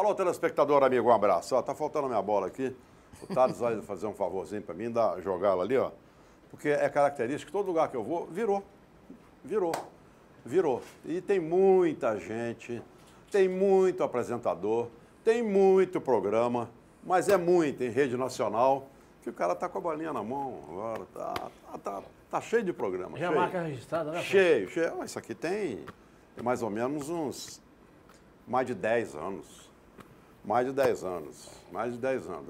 Alô, telespectador amigo, um abraço. Ó, tá faltando a minha bola aqui. O Thales vai fazer um favorzinho para mim, jogar ela ali, ó. Porque é característico, todo lugar que eu vou, virou. E tem muita gente, tem muito apresentador, tem muito programa, mas é muito em rede nacional, que o cara tá com a bolinha na mão agora, tá cheio de programa. Já cheio. marca registrada, né? Cheio. Isso aqui tem mais ou menos mais de 10 anos. Mais de 10 anos.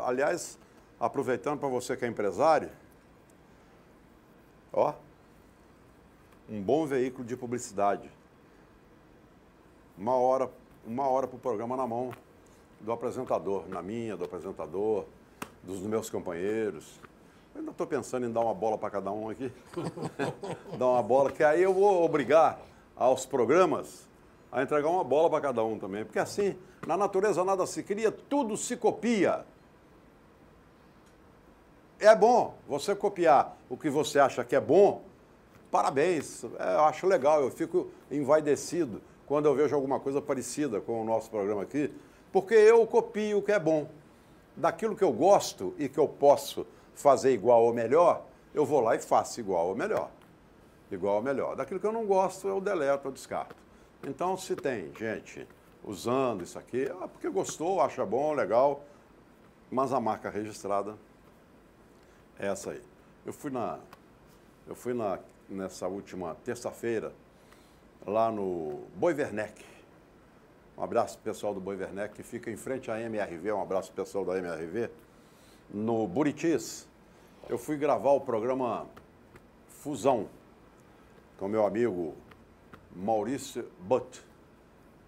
Aliás, aproveitando para você que é empresário, ó, um bom veículo de publicidade. Uma hora para o programa na mão do apresentador, na minha, do apresentador, dos meus companheiros. Eu ainda estou pensando em dar uma bola para cada um aqui. Dar uma bola, que aí eu vou obrigar aos programas a entregar uma bola para cada um também. Porque assim, na natureza nada se cria, tudo se copia. É bom você copiar o que você acha que é bom. Parabéns, eu acho legal, eu fico envaidecido quando eu vejo alguma coisa parecida com o nosso programa aqui, porque eu copio o que é bom. Daquilo que eu gosto e que eu posso fazer igual ou melhor, eu vou lá e faço igual ou melhor. Igual ou melhor. Daquilo que eu não gosto, eu deleto, eu descarto. Então, se tem gente usando isso aqui, porque gostou, acha bom, legal, mas a marca registrada é essa aí. Eu fui nessa última terça-feira, lá no Boi Werneck. Um abraço pro pessoal do Boi Werneck, que fica em frente à MRV, um abraço pro pessoal da MRV. No Buritis, eu fui gravar o programa Fusão, com meu amigo Maurício Butt,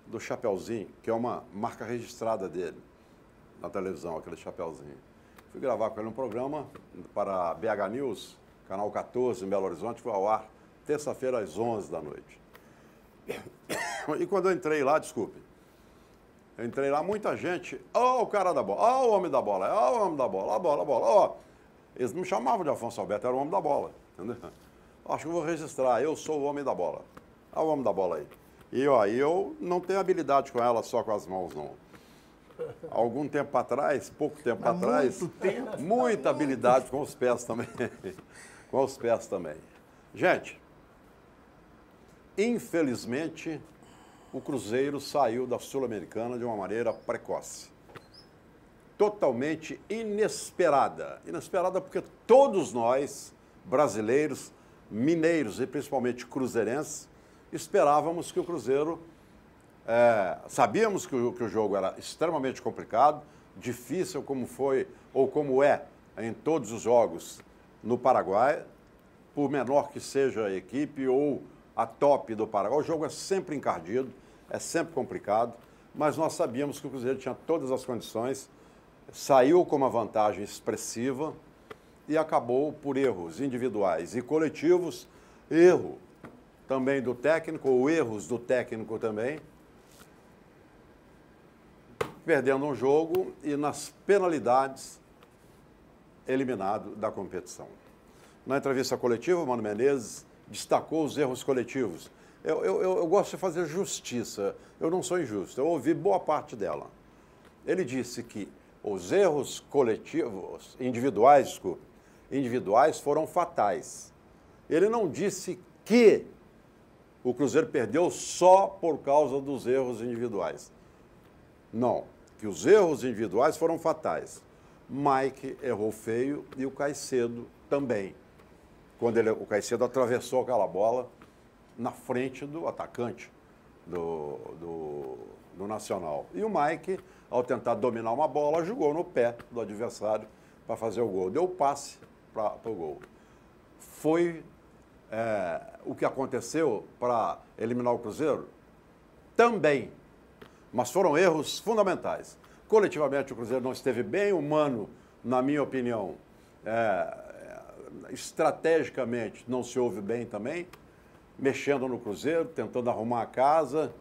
do Chapeuzinho, que é uma marca registrada dele, na televisão, aquele Chapeuzinho. Fui gravar com ele um programa para BH News, canal 14, em Belo Horizonte, foi ao ar terça-feira às 11 da noite. E quando eu entrei lá, desculpe, eu entrei lá, muita gente, o cara da bola, o homem da bola, o homem da bola, a bola. Eles não me chamavam de Afonso Alberto, era o homem da bola, entendeu? Acho que eu vou registrar, eu sou o homem da bola. Olha o homem da bola aí. E ó, eu não tenho habilidade com ela só com as mãos, não. Algum tempo atrás, pouco tempo atrás, muita habilidade com os pés também. Com os pés também. Gente, infelizmente, o Cruzeiro saiu da Sul-Americana de uma maneira precoce. Totalmente inesperada. Inesperada porque todos nós, brasileiros, mineiros e principalmente cruzeirenses, esperávamos que o Cruzeiro... sabíamos que o jogo era extremamente complicado, difícil como foi ou como é em todos os jogos no Paraguai, por menor que seja a equipe ou a top do Paraguai. O jogo é sempre encardido, é sempre complicado, mas nós sabíamos que o Cruzeiro tinha todas as condições, saiu com uma vantagem expressiva e acabou por erros individuais e coletivos, erro também do técnico, ou erros do técnico também, perdendo um jogo e nas penalidades eliminado da competição. Na entrevista coletiva, o Mano Menezes destacou os erros coletivos. Eu gosto de fazer justiça, eu não sou injusto, eu ouvi boa parte dela. Ele disse que os erros coletivos, individuais foram fatais. Ele não disse que o Cruzeiro perdeu só por causa dos erros individuais. Não, que os erros individuais foram fatais. Mike errou feio e o Caicedo também. Quando o Caicedo atravessou aquela bola na frente do atacante do Nacional. E o Mike, ao tentar dominar uma bola, jogou no pé do adversário para fazer o gol. Deu o passe para o gol. Foi o que aconteceu para eliminar o Cruzeiro? Também. Mas foram erros fundamentais. Coletivamente, o Cruzeiro não esteve bem. O Mano, na minha opinião, estrategicamente não se ouve bem também, mexendo no Cruzeiro, tentando arrumar a casa,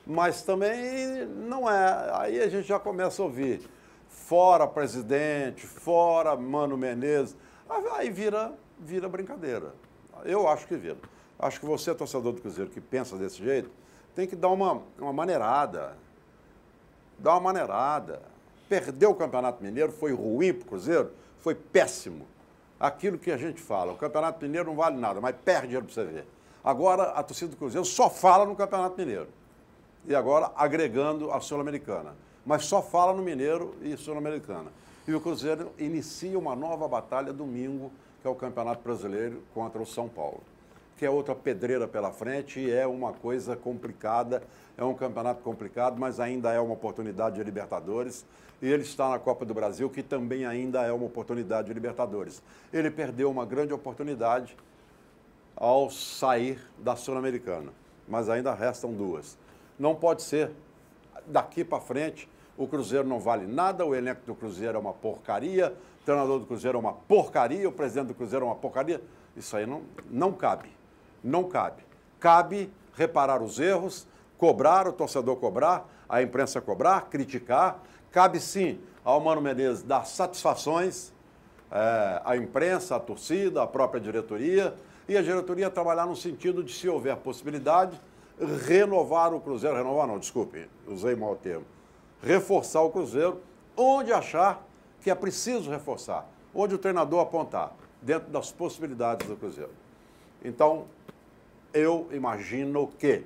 mas também não é. Aí a gente já começa a ouvir fora presidente, fora Mano Menezes, aí vira brincadeira. Eu acho que vira. Acho que você, torcedor do Cruzeiro, que pensa desse jeito, tem que dar uma maneirada, dá uma maneirada. Perdeu o Campeonato Mineiro, foi ruim para o Cruzeiro, foi péssimo. Aquilo que a gente fala, o Campeonato Mineiro não vale nada, mas perde dinheiro para você ver. Agora, a torcida do Cruzeiro só fala no Campeonato Mineiro. E agora, agregando a Sul-Americana. Mas só fala no Mineiro e Sul-Americana. E o Cruzeiro inicia uma nova batalha domingo, que é o Campeonato Brasileiro contra o São Paulo. Que é outra pedreira pela frente e é uma coisa complicada. É um campeonato complicado, mas ainda é uma oportunidade de Libertadores. E ele está na Copa do Brasil, que também ainda é uma oportunidade de Libertadores. Ele perdeu uma grande oportunidade ao sair da Sul-Americana, mas ainda restam duas. Não pode ser, daqui para frente, o Cruzeiro não vale nada, o elenco do Cruzeiro é uma porcaria, o treinador do Cruzeiro é uma porcaria, o presidente do Cruzeiro é uma porcaria. Isso aí não cabe, não cabe. Cabe reparar os erros, cobrar, o torcedor cobrar, a imprensa cobrar, criticar. Cabe sim ao Mano Menezes dar satisfações à imprensa, à torcida, à própria diretoria, e a diretoria trabalhar no sentido de, se houver possibilidade, renovar o Cruzeiro, renovar não, desculpe, usei mal o termo, reforçar o Cruzeiro onde achar que é preciso reforçar, onde o treinador apontar, dentro das possibilidades do Cruzeiro. Então, eu imagino que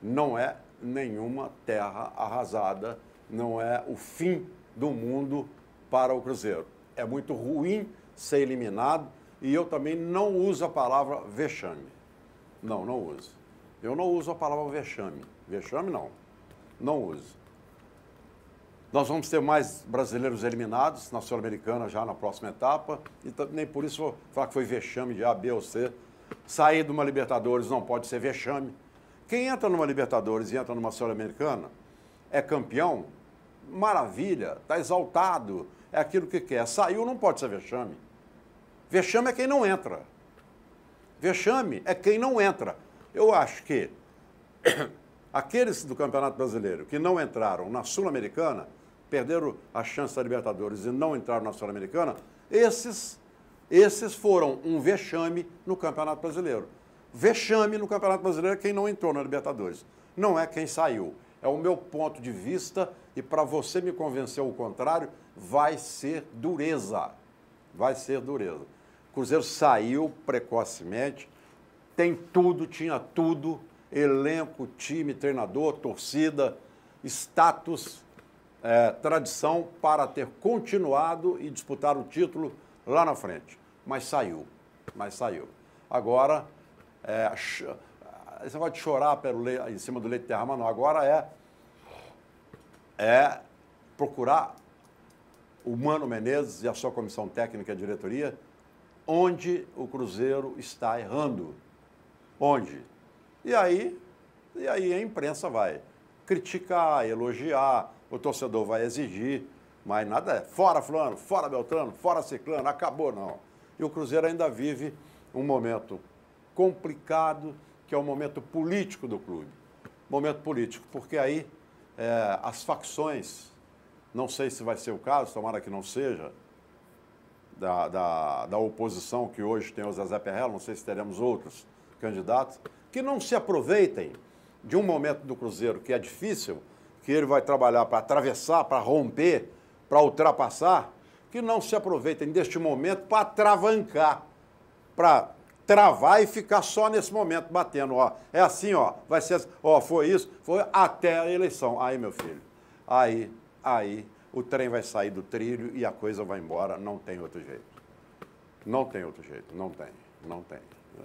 não é nenhuma terra arrasada, não é o fim do mundo para o Cruzeiro. É muito ruim ser eliminado e eu também não uso a palavra vexame. Não uso. Eu não uso a palavra vexame. Vexame não uso. Nós vamos ter mais brasileiros eliminados na Sul-Americana já na próxima etapa e nem por isso vou falar que foi vexame de A, B ou C. Sair de uma Libertadores não pode ser vexame. Quem entra numa Libertadores e entra numa Sul-Americana é campeão, maravilha, está exaltado, é aquilo que quer. Saiu, não pode ser vexame. Vexame é quem não entra. Vexame é quem não entra. Eu acho que aqueles do Campeonato Brasileiro que não entraram na Sul-Americana, perderam a chance da Libertadores e não entraram na Sul-Americana, esses foram um vexame no Campeonato Brasileiro. Vexame no Campeonato Brasileiro é quem não entrou na Libertadores, não é quem saiu. É o meu ponto de vista e para você me convencer o contrário, vai ser dureza. Vai ser dureza. O Cruzeiro saiu precocemente, tem tudo, tinha tudo, elenco, time, treinador, torcida, status, tradição para ter continuado e disputar o título lá na frente. Mas saiu. Agora, você pode chorar em cima do leite derramado, não. Agora é procurar o Mano Menezes e a sua comissão técnica e a diretoria onde o Cruzeiro está errando. Onde? E aí a imprensa vai criticar, elogiar, o torcedor vai exigir, mas nada é fora fulano, fora Beltrano, fora ciclano, acabou não. E o Cruzeiro ainda vive um momento complicado, que é o momento político do clube. Momento político, porque aí as facções, não sei se vai ser o caso, tomara que não seja, da oposição que hoje tem o Zezé Perrella, não sei se teremos outros candidatos, que não se aproveitem de um momento do Cruzeiro que é difícil, que ele vai trabalhar para atravessar, para romper, para ultrapassar, que não se aproveitem deste momento para atravancar, para travar e ficar só nesse momento batendo, ó. É assim, ó, vai ser assim, ó, foi isso, foi até a eleição. Aí, meu filho, aí o trem vai sair do trilho e a coisa vai embora, não tem outro jeito. Não tem outro jeito, não tem.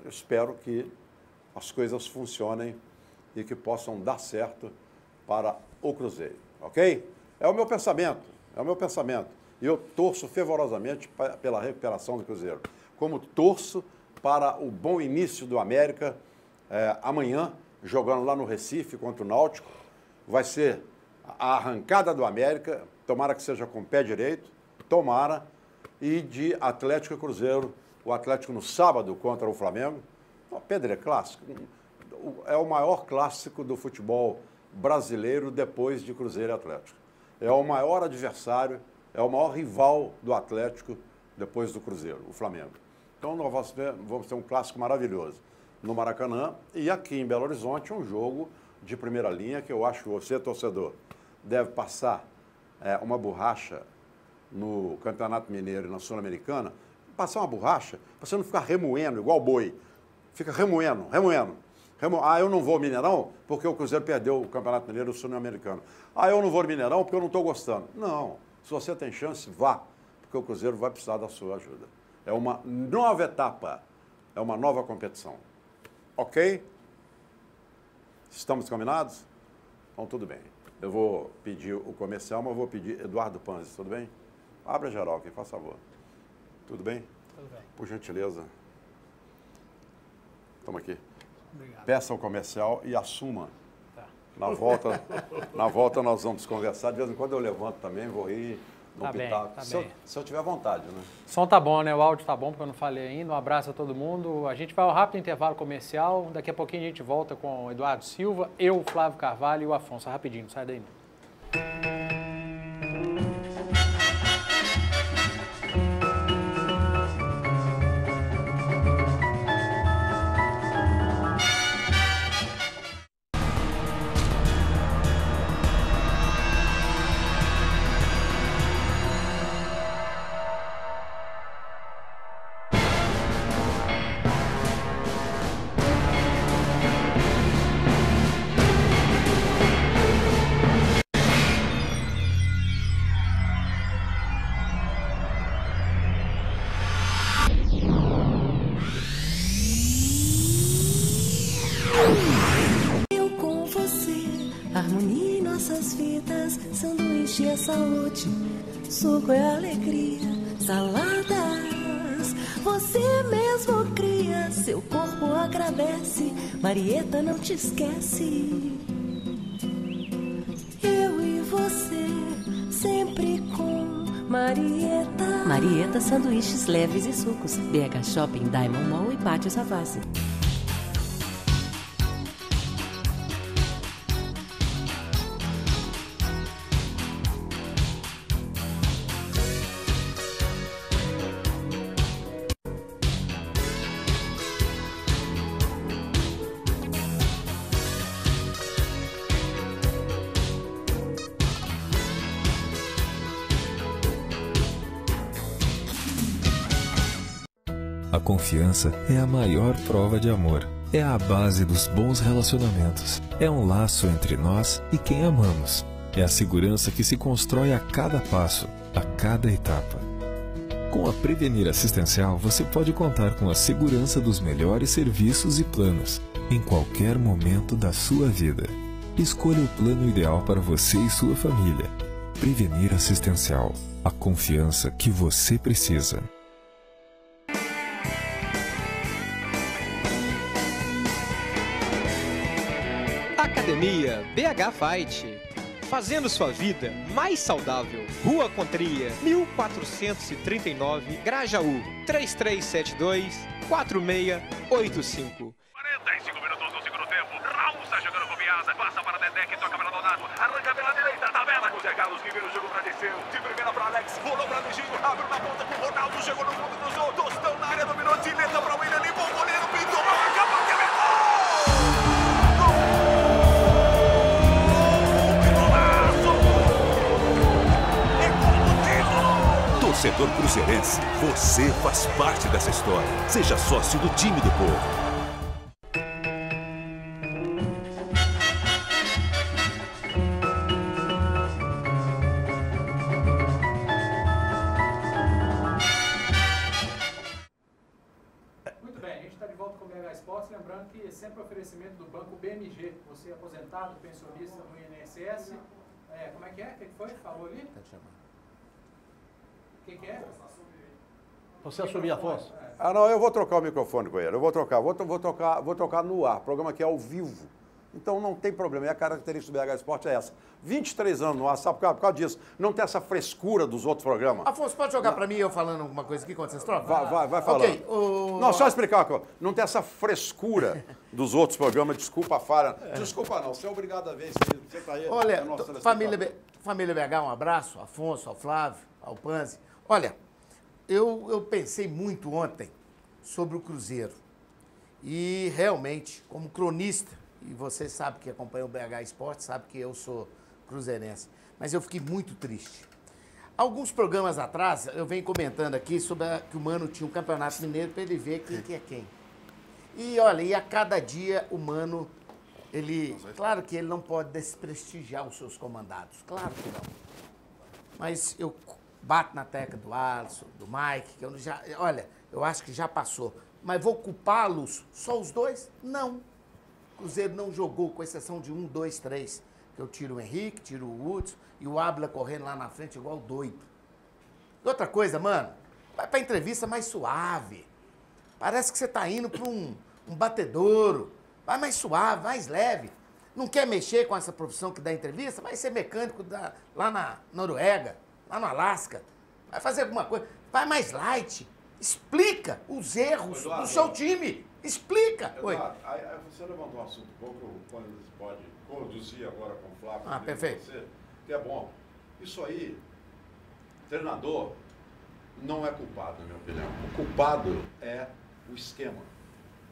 Eu espero que as coisas funcionem e que possam dar certo para o Cruzeiro, ok? É o meu pensamento. E eu torço fervorosamente pela recuperação do Cruzeiro. Como torço para o bom início do América, amanhã, jogando lá no Recife contra o Náutico. Vai ser a arrancada do América, tomara que seja com o pé direito, tomara, e de Atlético e Cruzeiro, o Atlético no sábado contra o Flamengo. Pedro, é clássico, é o maior clássico do futebol brasileiro depois de Cruzeiro e Atlético. É o maior adversário, é o maior rival do Atlético depois do Cruzeiro, o Flamengo. Então nós vamos ter um clássico maravilhoso no Maracanã e aqui em Belo Horizonte um jogo de primeira linha que eu acho que você, torcedor, deve passar uma borracha no Campeonato Mineiro e na Sul-Americana, passar uma borracha para você não ficar remoendo igual boi. Fica remoendo. Ah, eu não vou ao Mineirão porque o Cruzeiro perdeu o Campeonato Mineiro e o Sul-Americano. Ah, eu não vou ao Mineirão porque eu não estou gostando. Não, se você tem chance, vá, porque o Cruzeiro vai precisar da sua ajuda. É uma nova etapa, é uma nova competição. Ok? Estamos combinados? Então, tudo bem. Eu vou pedir o comercial, mas eu vou pedir Eduardo Panzi, tudo bem? Abra geral aqui, faz favor. Tudo bem? Tudo bem. Por gentileza. Toma aqui. Obrigado. Peça o comercial e assuma. Tá. Na volta nós vamos conversar. De vez em quando eu levanto também, vou rir, dou Tá bem, pitaco. tá Se bem. eu tiver vontade, né? O som tá bom, né? O áudio tá bom, porque eu não falei ainda. Um abraço a todo mundo. A gente vai ao rápido intervalo comercial. Daqui a pouquinho a gente volta com o Eduardo Silva, eu, o Flávio Carvalho e o Afonso. Rapidinho, não sai daí não. Harmonia em nossas vidas, sanduíche é saúde, suco é alegria, saladas. Você mesmo cria, seu corpo agradece, Marieta não te esquece. Eu e você, sempre com Marieta. Marieta, sanduíches leves e sucos, BH Shopping, Diamond Mall e Pátio Savassi. A confiança é a maior prova de amor. É a base dos bons relacionamentos. É um laço entre nós e quem amamos. É a segurança que se constrói a cada passo, a cada etapa. Com a Prevenir Assistencial, você pode contar com a segurança dos melhores serviços e planos, em qualquer momento da sua vida. Escolha o plano ideal para você e sua família. Prevenir Assistencial. A confiança que você precisa. Academia BH Fight, fazendo sua vida mais saudável. Rua Contria, 1439, Grajaú, 3372-4685. 45 minutos no segundo tempo. Raul está jogando com Biasa. Passa para Dedé, que toca para Donato. Arranca pela direita, tabela com o Zé Carlos, que vira o jogo para descer. De primeira para Alex, rolou para Luizinho. Abriu na ponta com o Ronaldo. Chegou no fundo, cruzou. Tostão na área, dominou. Dileta para o William. Limpou o goleiro, pintou. Acabou de ver. Torcedor cruzeirense, você faz parte dessa história. Seja sócio do time do povo. Muito bem, a gente está de volta com o BH Esportes, lembrando que sempre oferecimento do Banco BMG, você é aposentado, pensionista do INSS. Como é que é? O que foi? Falou ali? Tá te chamando. O que é? Você assumir, Afonso? Ah, não, eu vou trocar o microfone com ele. Eu vou trocar no ar. O programa aqui é ao vivo. Então não tem problema. E a característica do BH Esporte é essa. 23 anos no ar, sabe por causa disso? Não tem essa frescura dos outros programas. Afonso, pode jogar pra mim eu falando alguma coisa aqui quando vocês trocam? Vai falando. Ok. Não, só explicar uma coisa. Não tem essa frescura dos outros programas. Desculpa a falha. Desculpa não, você é obrigado a ver isso aí. Você tá aí. Olha, é nosso família BH, um abraço. Afonso, ao Flávio, ao Panzi. Olha, eu pensei muito ontem sobre o Cruzeiro. E realmente, como cronista, e você sabe que acompanha o BH Esporte, sabe que eu sou cruzeirense. Mas eu fiquei muito triste. Alguns programas atrás, eu venho comentando aqui sobre que o Mano tinha um campeonato mineiro para ele ver quem que é quem. E olha, e a cada dia o Mano, claro que ele não pode desprestigiar os seus comandados, claro que não. Mas eu bato na tecla do Alisson, do Mike, que eu acho que já passou. Mas vou culpá-los só os dois? Não. O Cruzeiro não jogou, com exceção de 1, 2, 3. Que eu tiro o Henrique, tiro o Hudson e o Ábila correndo lá na frente igual doido. E outra coisa, mano, vai pra entrevista mais suave. Parece que você tá indo pra um batedouro. Vai mais suave, mais leve. Não quer mexer com essa profissão que dá entrevista? Vai ser mecânico lá na Noruega, lá no Alasca. Vai fazer alguma coisa. Vai mais light. Explica os erros do seu time. Explica. Eduardo, aí você levantou um assunto bom que o Condes pode conduzir agora com o Flávio. Perfeito. Você, que é bom. Isso aí, treinador não é culpado, na minha opinião. O culpado é o esquema.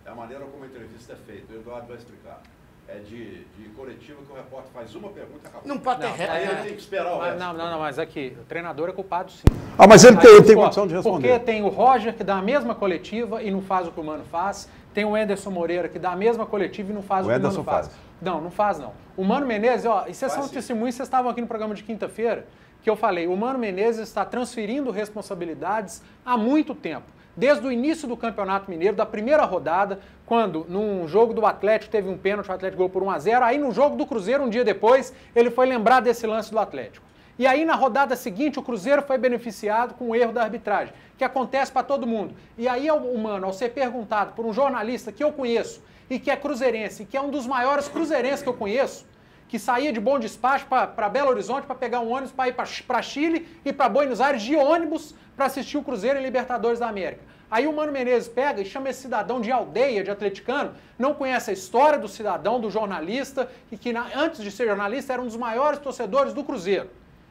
É a maneira como a entrevista é feita. O Eduardo vai explicar. É de coletiva que o repórter faz uma pergunta e acabou. Não pode ter Aí ele tem que esperar o resto. Não, mas aqui, o treinador é culpado sim. Mas ele tem condição de responder. Porque tem o Roger que dá a mesma coletiva e não faz o que o Mano faz. Tem o Anderson Moreira que dá a mesma coletiva e não faz o que o Mano faz. Não faz não. O Mano Menezes, e vocês são testemunhos, vocês estavam aqui no programa de quinta-feira, que eu falei, o Mano Menezes está transferindo responsabilidades há muito tempo. Desde o início do Campeonato Mineiro, da primeira rodada, quando num jogo do Atlético teve um pênalti, o Atlético ganhou por 1-0, aí no jogo do Cruzeiro, um dia depois, ele foi lembrar desse lance do Atlético. E aí na rodada seguinte, o Cruzeiro foi beneficiado com o erro da arbitragem, que acontece para todo mundo. E aí o Mano, ao ser perguntado por um jornalista que eu conheço, e que é cruzeirense, que é um dos maiores cruzeirenses que eu conheço, que saía de Bom Despacho para Belo Horizonte para pegar um ônibus para ir para Chile e para Buenos Aires de ônibus para assistir o Cruzeiro e Libertadores da América. Aí o Mano Menezes pega e chama esse cidadão de aldeia, de atleticano, não conhece a história do cidadão, do jornalista, e que antes de ser jornalista era um dos maiores torcedores do Cruzeiro.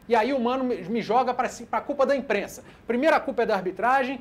E aí o Mano me joga para a culpa da imprensa. Primeiro a culpa é da arbitragem,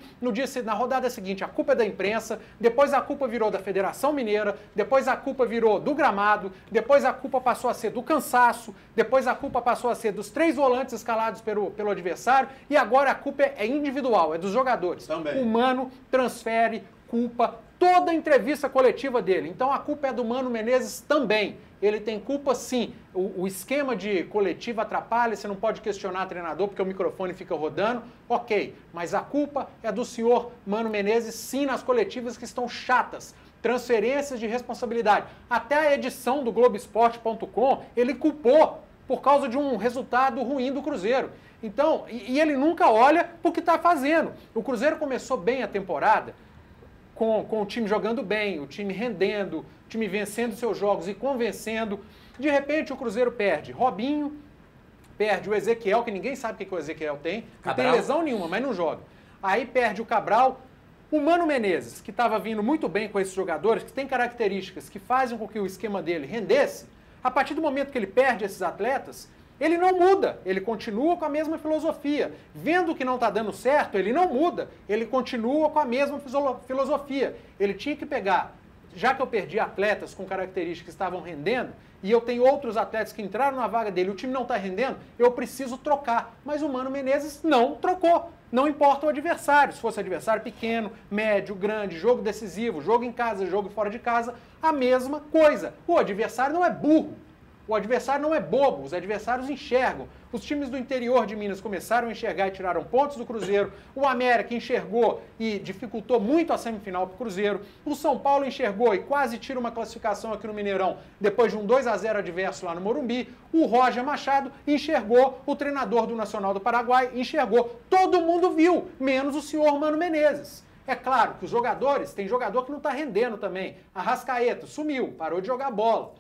na rodada seguinte a culpa é da imprensa, depois a culpa virou da Federação Mineira, depois a culpa virou do gramado, depois a culpa passou a ser do cansaço, depois a culpa passou a ser dos 3 volantes escalados pelo adversário, e agora a culpa é individual, é dos jogadores. Também. O Mano transfere culpa toda a entrevista coletiva dele. Então a culpa é do Mano Menezes também. Ele tem culpa sim. O esquema de coletiva atrapalha, você não pode questionar o treinador porque o microfone fica rodando, ok. Mas a culpa é do senhor Mano Menezes sim nas coletivas que estão chatas. Transferências de responsabilidade. Até a edição do Globoesporte.com ele culpou por causa de um resultado ruim do Cruzeiro. Então, e ele nunca olha para o que está fazendo. O Cruzeiro começou bem a temporada, com o time jogando bem, o time rendendo, o time vencendo seus jogos e convencendo. De repente o Cruzeiro perde Robinho, perde o Ezequiel, que ninguém sabe o que o Ezequiel tem, não tem lesão nenhuma, mas não joga. Aí perde o Cabral, o Mano Menezes, que estava vindo muito bem com esses jogadores, que tem características que fazem com que o esquema dele rendesse, a partir do momento que ele perde esses atletas, ele não muda, ele continua com a mesma filosofia. Vendo que não está dando certo, ele não muda, ele continua com a mesma filosofia. Ele tinha que pegar, já que eu perdi atletas com características que estavam rendendo, e eu tenho outros atletas que entraram na vaga dele, o time não está rendendo, eu preciso trocar. Mas o Mano Menezes não trocou. Não importa o adversário, se fosse adversário pequeno, médio, grande, jogo decisivo, jogo em casa, jogo fora de casa, a mesma coisa. O adversário não é burro. O adversário não é bobo, os adversários enxergam. Os times do interior de Minas começaram a enxergar e tiraram pontos do Cruzeiro. O América enxergou e dificultou muito a semifinal para o Cruzeiro. O São Paulo enxergou e quase tira uma classificação aqui no Mineirão depois de um 2-0 adverso lá no Morumbi. O Roger Machado enxergou, o treinador do Nacional do Paraguai enxergou. Todo mundo viu, menos o senhor Mano Menezes. É claro que os jogadores, tem jogador que não está rendendo também. Arrascaeta sumiu, parou de jogar bola.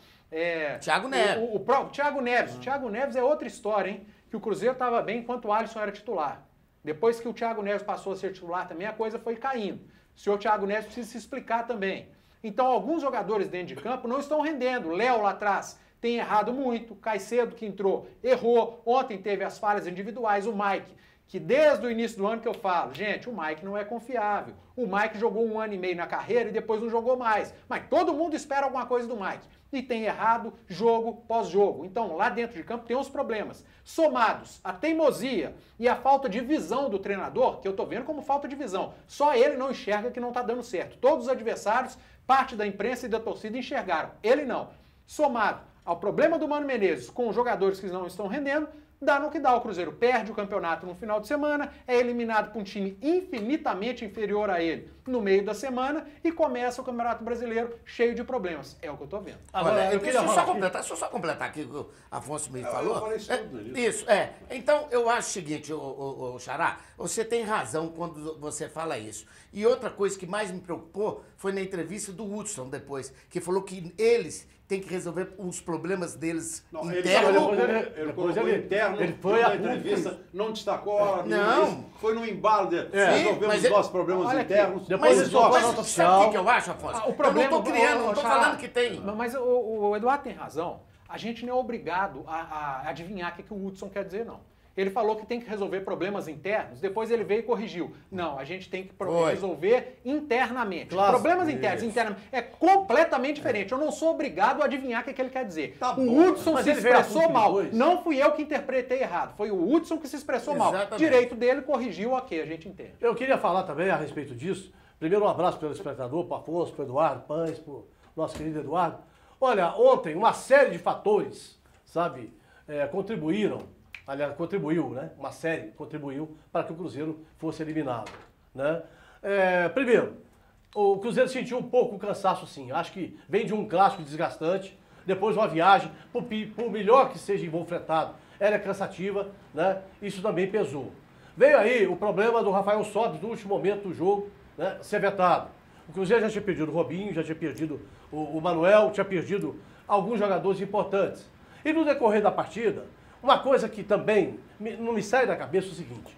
Thiago Neves. O Thiago Neves. O Thiago Neves é outra história, hein? Que o Cruzeiro estava bem enquanto o Alisson era titular. Depois que o Thiago Neves passou a ser titular também, a coisa foi caindo. O senhor Thiago Neves precisa se explicar também. Então, alguns jogadores dentro de campo não estão rendendo. Léo lá atrás tem errado muito. Caicedo, que entrou, errou. Ontem teve as falhas individuais. O Mike, que desde o início do ano que eu falo, gente, o Mike não é confiável. O Mike jogou 1 ano e meio na carreira e depois não jogou mais. Mas todo mundo espera alguma coisa do Mike. E tem errado jogo pós-jogo. Então, lá dentro de campo tem uns problemas. Somados a teimosia e a falta de visão do treinador, que eu tô vendo como falta de visão. Só ele não enxerga que não tá dando certo. Todos os adversários, parte da imprensa e da torcida enxergaram. Ele não. Somado ao problema do Mano Menezes com os jogadores que não estão rendendo, dá no que dá. O Cruzeiro perde o campeonato no final de semana, é eliminado por um time infinitamente inferior a ele no meio da semana e começa o Campeonato Brasileiro cheio de problems. É o que eu tô vendo. Agora, deixa eu só completar aqui o que o Afonso me falou. Eu falei isso tudo nisso. Isso, Então, eu acho o seguinte, o Xará, você tem razão quando você fala isso. E outra coisa que mais me preocupou foi na entrevista do Hudson depois, que falou que eles têm que resolver os problemas deles internos. Ele foi à entrevista, não destacou a Não. Foi no embalo de resolver os nossos problemas internos. Mas sabe o que eu acho, Afonso? O problema, eu não tô criando, não tô falando que tem. Mas o Eduardo tem razão. A gente não é obrigado a adivinhar o que o Hudson quer dizer, não. Ele falou que tem que resolver problemas internos, depois ele veio e corrigiu. Não, a gente tem que resolver internamente. Claro. Problemas internos, internamente, é completamente diferente. Eu não sou obrigado a adivinhar o que ele quer dizer. Tá o bom, Hudson mas se ele veio a expressou público mal. depois. Não fui eu que interpretei errado. Foi o Hudson que se expressou mal. Direito dele, corrigiu, ok, a gente entende. Eu queria falar também a respeito disso. Primeiro, um abraço pelo espectador, para Afonso, para Eduardo Pães, para o nosso querido Eduardo. Olha, ontem uma série de fatores, sabe, contribuiu, né? Uma série contribuiu para que o Cruzeiro fosse eliminado, né? Primeiro, o Cruzeiro sentiu um pouco o cansaço, sim. Acho que vem de um clássico desgastante, depois uma viagem, por melhor que seja em voo fretado, era cansativa, né? Isso também pesou. Veio aí o problema do Rafael Sobis no último momento do jogo, né? Ser vetado. O Cruzeiro já tinha perdido o Robinho, já tinha perdido o Manuel, tinha perdido alguns jogadores importantes. E no decorrer da partida, uma coisa que também não me sai da cabeça é o seguinte: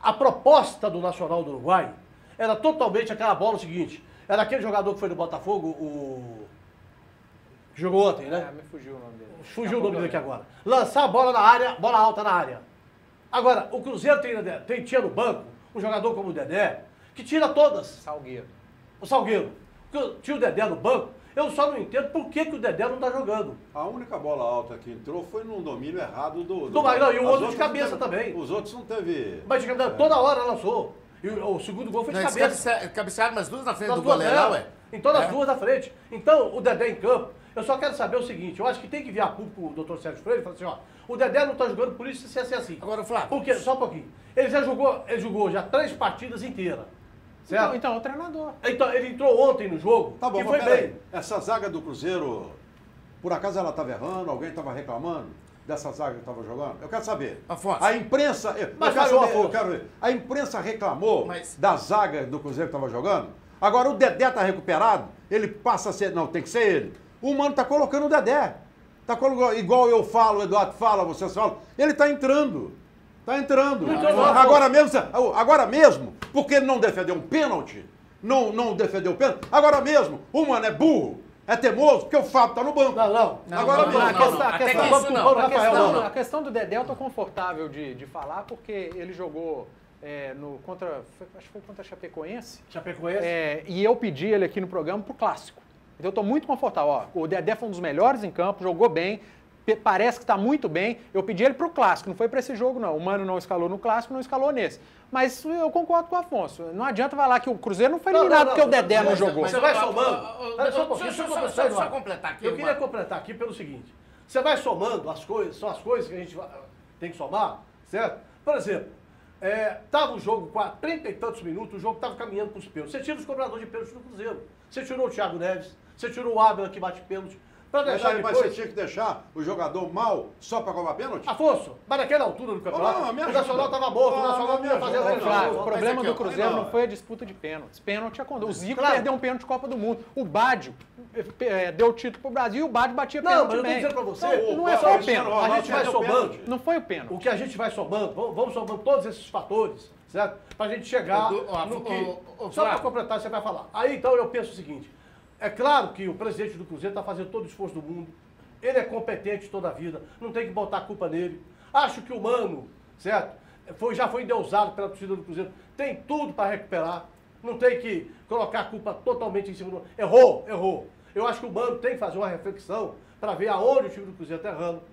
a proposta do Nacional do Uruguai era totalmente aquela bola seguinte. Era aquele jogador que foi do Botafogo, que jogou ontem, né? Me fugiu o nome dele. Fugiu o nome dele aqui agora. Lançar a bola na área, bola alta na área. Agora, o Cruzeiro tinha no banco um jogador como o Dedé, que tira todas. Salgueiro. O Salgueiro. Tinha o Dedé no banco. Eu só não entendo por que o Dedé não tá jogando. A única bola alta que entrou foi num domínio errado do Magrão, e o as outro de outras cabeça não teve, também. Os outros não teve... Mas de cabeça, toda hora lançou. E o segundo gol foi de cabeça. Cabecearam as duas na frente Nas do duas goleiro lá, delas, em todas as duas da frente. Então, o Dedé em campo, eu só quero saber o seguinte: eu acho que tem que enviar público o doutor Sérgio Freire e falar assim: ó, o Dedé não tá jogando, por isso se é assim. Agora, Flávio. Por quê? Só um pouquinho. Ele jogou já 3 partidas inteiras. Certo? Então, é o treinador. Então, ele entrou ontem no jogo Tá bom, e mas foi peraí. bem. Essa zaga do Cruzeiro, por acaso ela estava errando? Alguém estava reclamando dessa zaga que estava jogando? Eu quero saber. Afonso. A imprensa... Mas eu quero ver. A imprensa reclamou da zaga do Cruzeiro que estava jogando? Agora o Dedé está recuperado, ele passa a ser... Não, tem que ser ele. O Mano está colocando o Dedé. Tá colocando, igual eu falo, o Eduardo fala, vocês falam. Ele está entrando. Está entrando. Agora mesmo, porque ele não defendeu um pênalti, não defendeu o pênalti, agora mesmo, o Mano é burro, é teimoso, porque o Fábio está no banco. A questão do Dedé eu tô confortável de falar, porque ele jogou acho que foi contra a Chapecoense. E eu pedi ele aqui no programa pro clássico. Então eu tô muito confortável. Ó, o Dedé foi um dos melhores em campo, jogou bem, parece que está muito bem. Eu pedi ele para o Clássico, não foi para esse jogo, não. O Mano não escalou no Clássico, não escalou nesse. Mas eu concordo com o Afonso. Não adianta falar que o Cruzeiro não foi eliminado porque o Dedé não jogou. Você vai somando. Só completar aqui. Eu queria completar aqui pelo seguinte: você vai somando as coisas, são as coisas que a gente tem que somar, certo? Por exemplo, estava o jogo com 30 e tantos minutos, o jogo estava caminhando para os pênaltis. Você tira os cobradores de pênalti do Cruzeiro. Você tirou o Thiago Neves, você tirou o Ábila que bate pênalti. Mas você tinha que deixar o jogador mal só para cobrar pênalti? Afonso, mas naquela altura do campeonato, o Nacional estava morto, o Nacional não ia fazer o problema do Cruzeiro não foi a disputa de pênaltis. Pênalti é quando o Zico perdeu um pênalti de Copa do Mundo. O Bádio deu o título pro Brasil e o Bádio batia pênalti. Não, mas eu estou dizendo para você, não é só o pênalti. A gente vai somando. Não foi o pênalti. O que a gente vai somando, vamos somando todos esses fatores, certo? Para a gente chegar no que... Só para completar, você vai falar. Aí, então, eu penso o seguinte: é claro que o presidente do Cruzeiro está fazendo todo o esforço do mundo Ele é competente toda a vida, não tem que botar a culpa nele. Acho que o Mano, certo? Já foi endeusado pela torcida do Cruzeiro, tem tudo para recuperar. Não tem que colocar a culpa totalmente em cima do... Errou. Eu acho que o Mano tem que fazer uma reflexão para ver aonde o time do Cruzeiro está errando.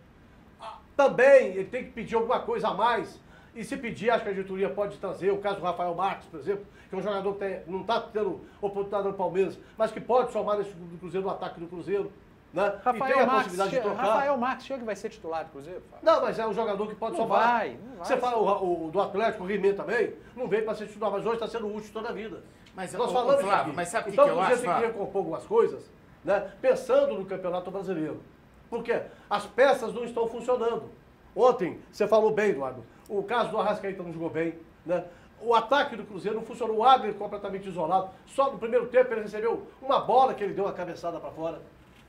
Também ele tem que pedir alguma coisa a mais. E se pedir, acho que a diretoria pode trazer o caso do Rafael Marques, por exemplo, que é um jogador que não está tendo oportunidade no Palmeiras, mas que pode somar nesse time do Cruzeiro, no ataque do Cruzeiro. Né? E tem a possibilidade de trocar. Rafael Marques chega e vai ser titular do Cruzeiro? Não, mas é um jogador que pode somar. Não vai. Você fala o do Atlético, o Rimé também, não veio para ser titular, mas hoje está sendo útil toda a vida. Mas, nós falamos Flávio, aqui. mas sabe o então, que eu acho? Então, o Cruzeiro tem que recompor algumas coisas, né, pensando no Campeonato Brasileiro. Porque as peças não estão funcionando. Ontem, você falou bem, Eduardo, o caso do Arrascaeta não jogou bem, né? O ataque do Cruzeiro não funcionou, o Adler completamente isolado. Só no primeiro tempo ele recebeu uma bola que ele deu uma cabeçada para fora.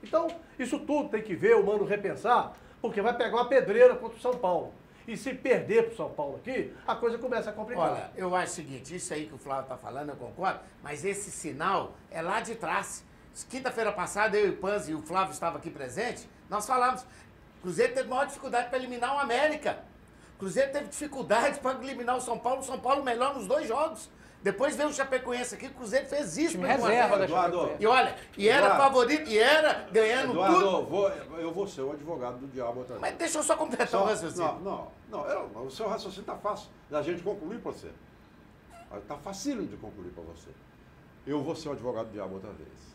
Então, isso tudo tem que ver, o Mano repensar, porque vai pegar uma pedreira contra o São Paulo. E se perder para o São Paulo aqui, a coisa começa a complicar. Olha, eu acho o seguinte, isso aí que o Flávio está falando, eu concordo, mas esse sinal é lá de trás. Quinta-feira passada, eu e o Panzi e o Flávio estavam aqui presentes, nós falamos, o Cruzeiro teve maior dificuldade para eliminar o América. O Cruzeiro teve dificuldade para eliminar o São Paulo melhor nos 2 jogos. Depois veio o Chapecoense aqui, o Cruzeiro fez isso. Reserva da Chapecoense. E olha, era favorito, e era ganhando tudo. Eu vou ser o advogado do diabo outra vez. Mas deixa eu só completar o raciocínio. Não, o seu raciocínio está fácil da gente concluir para você. Está facílimo de concluir para você. Eu vou ser o advogado do diabo outra vez.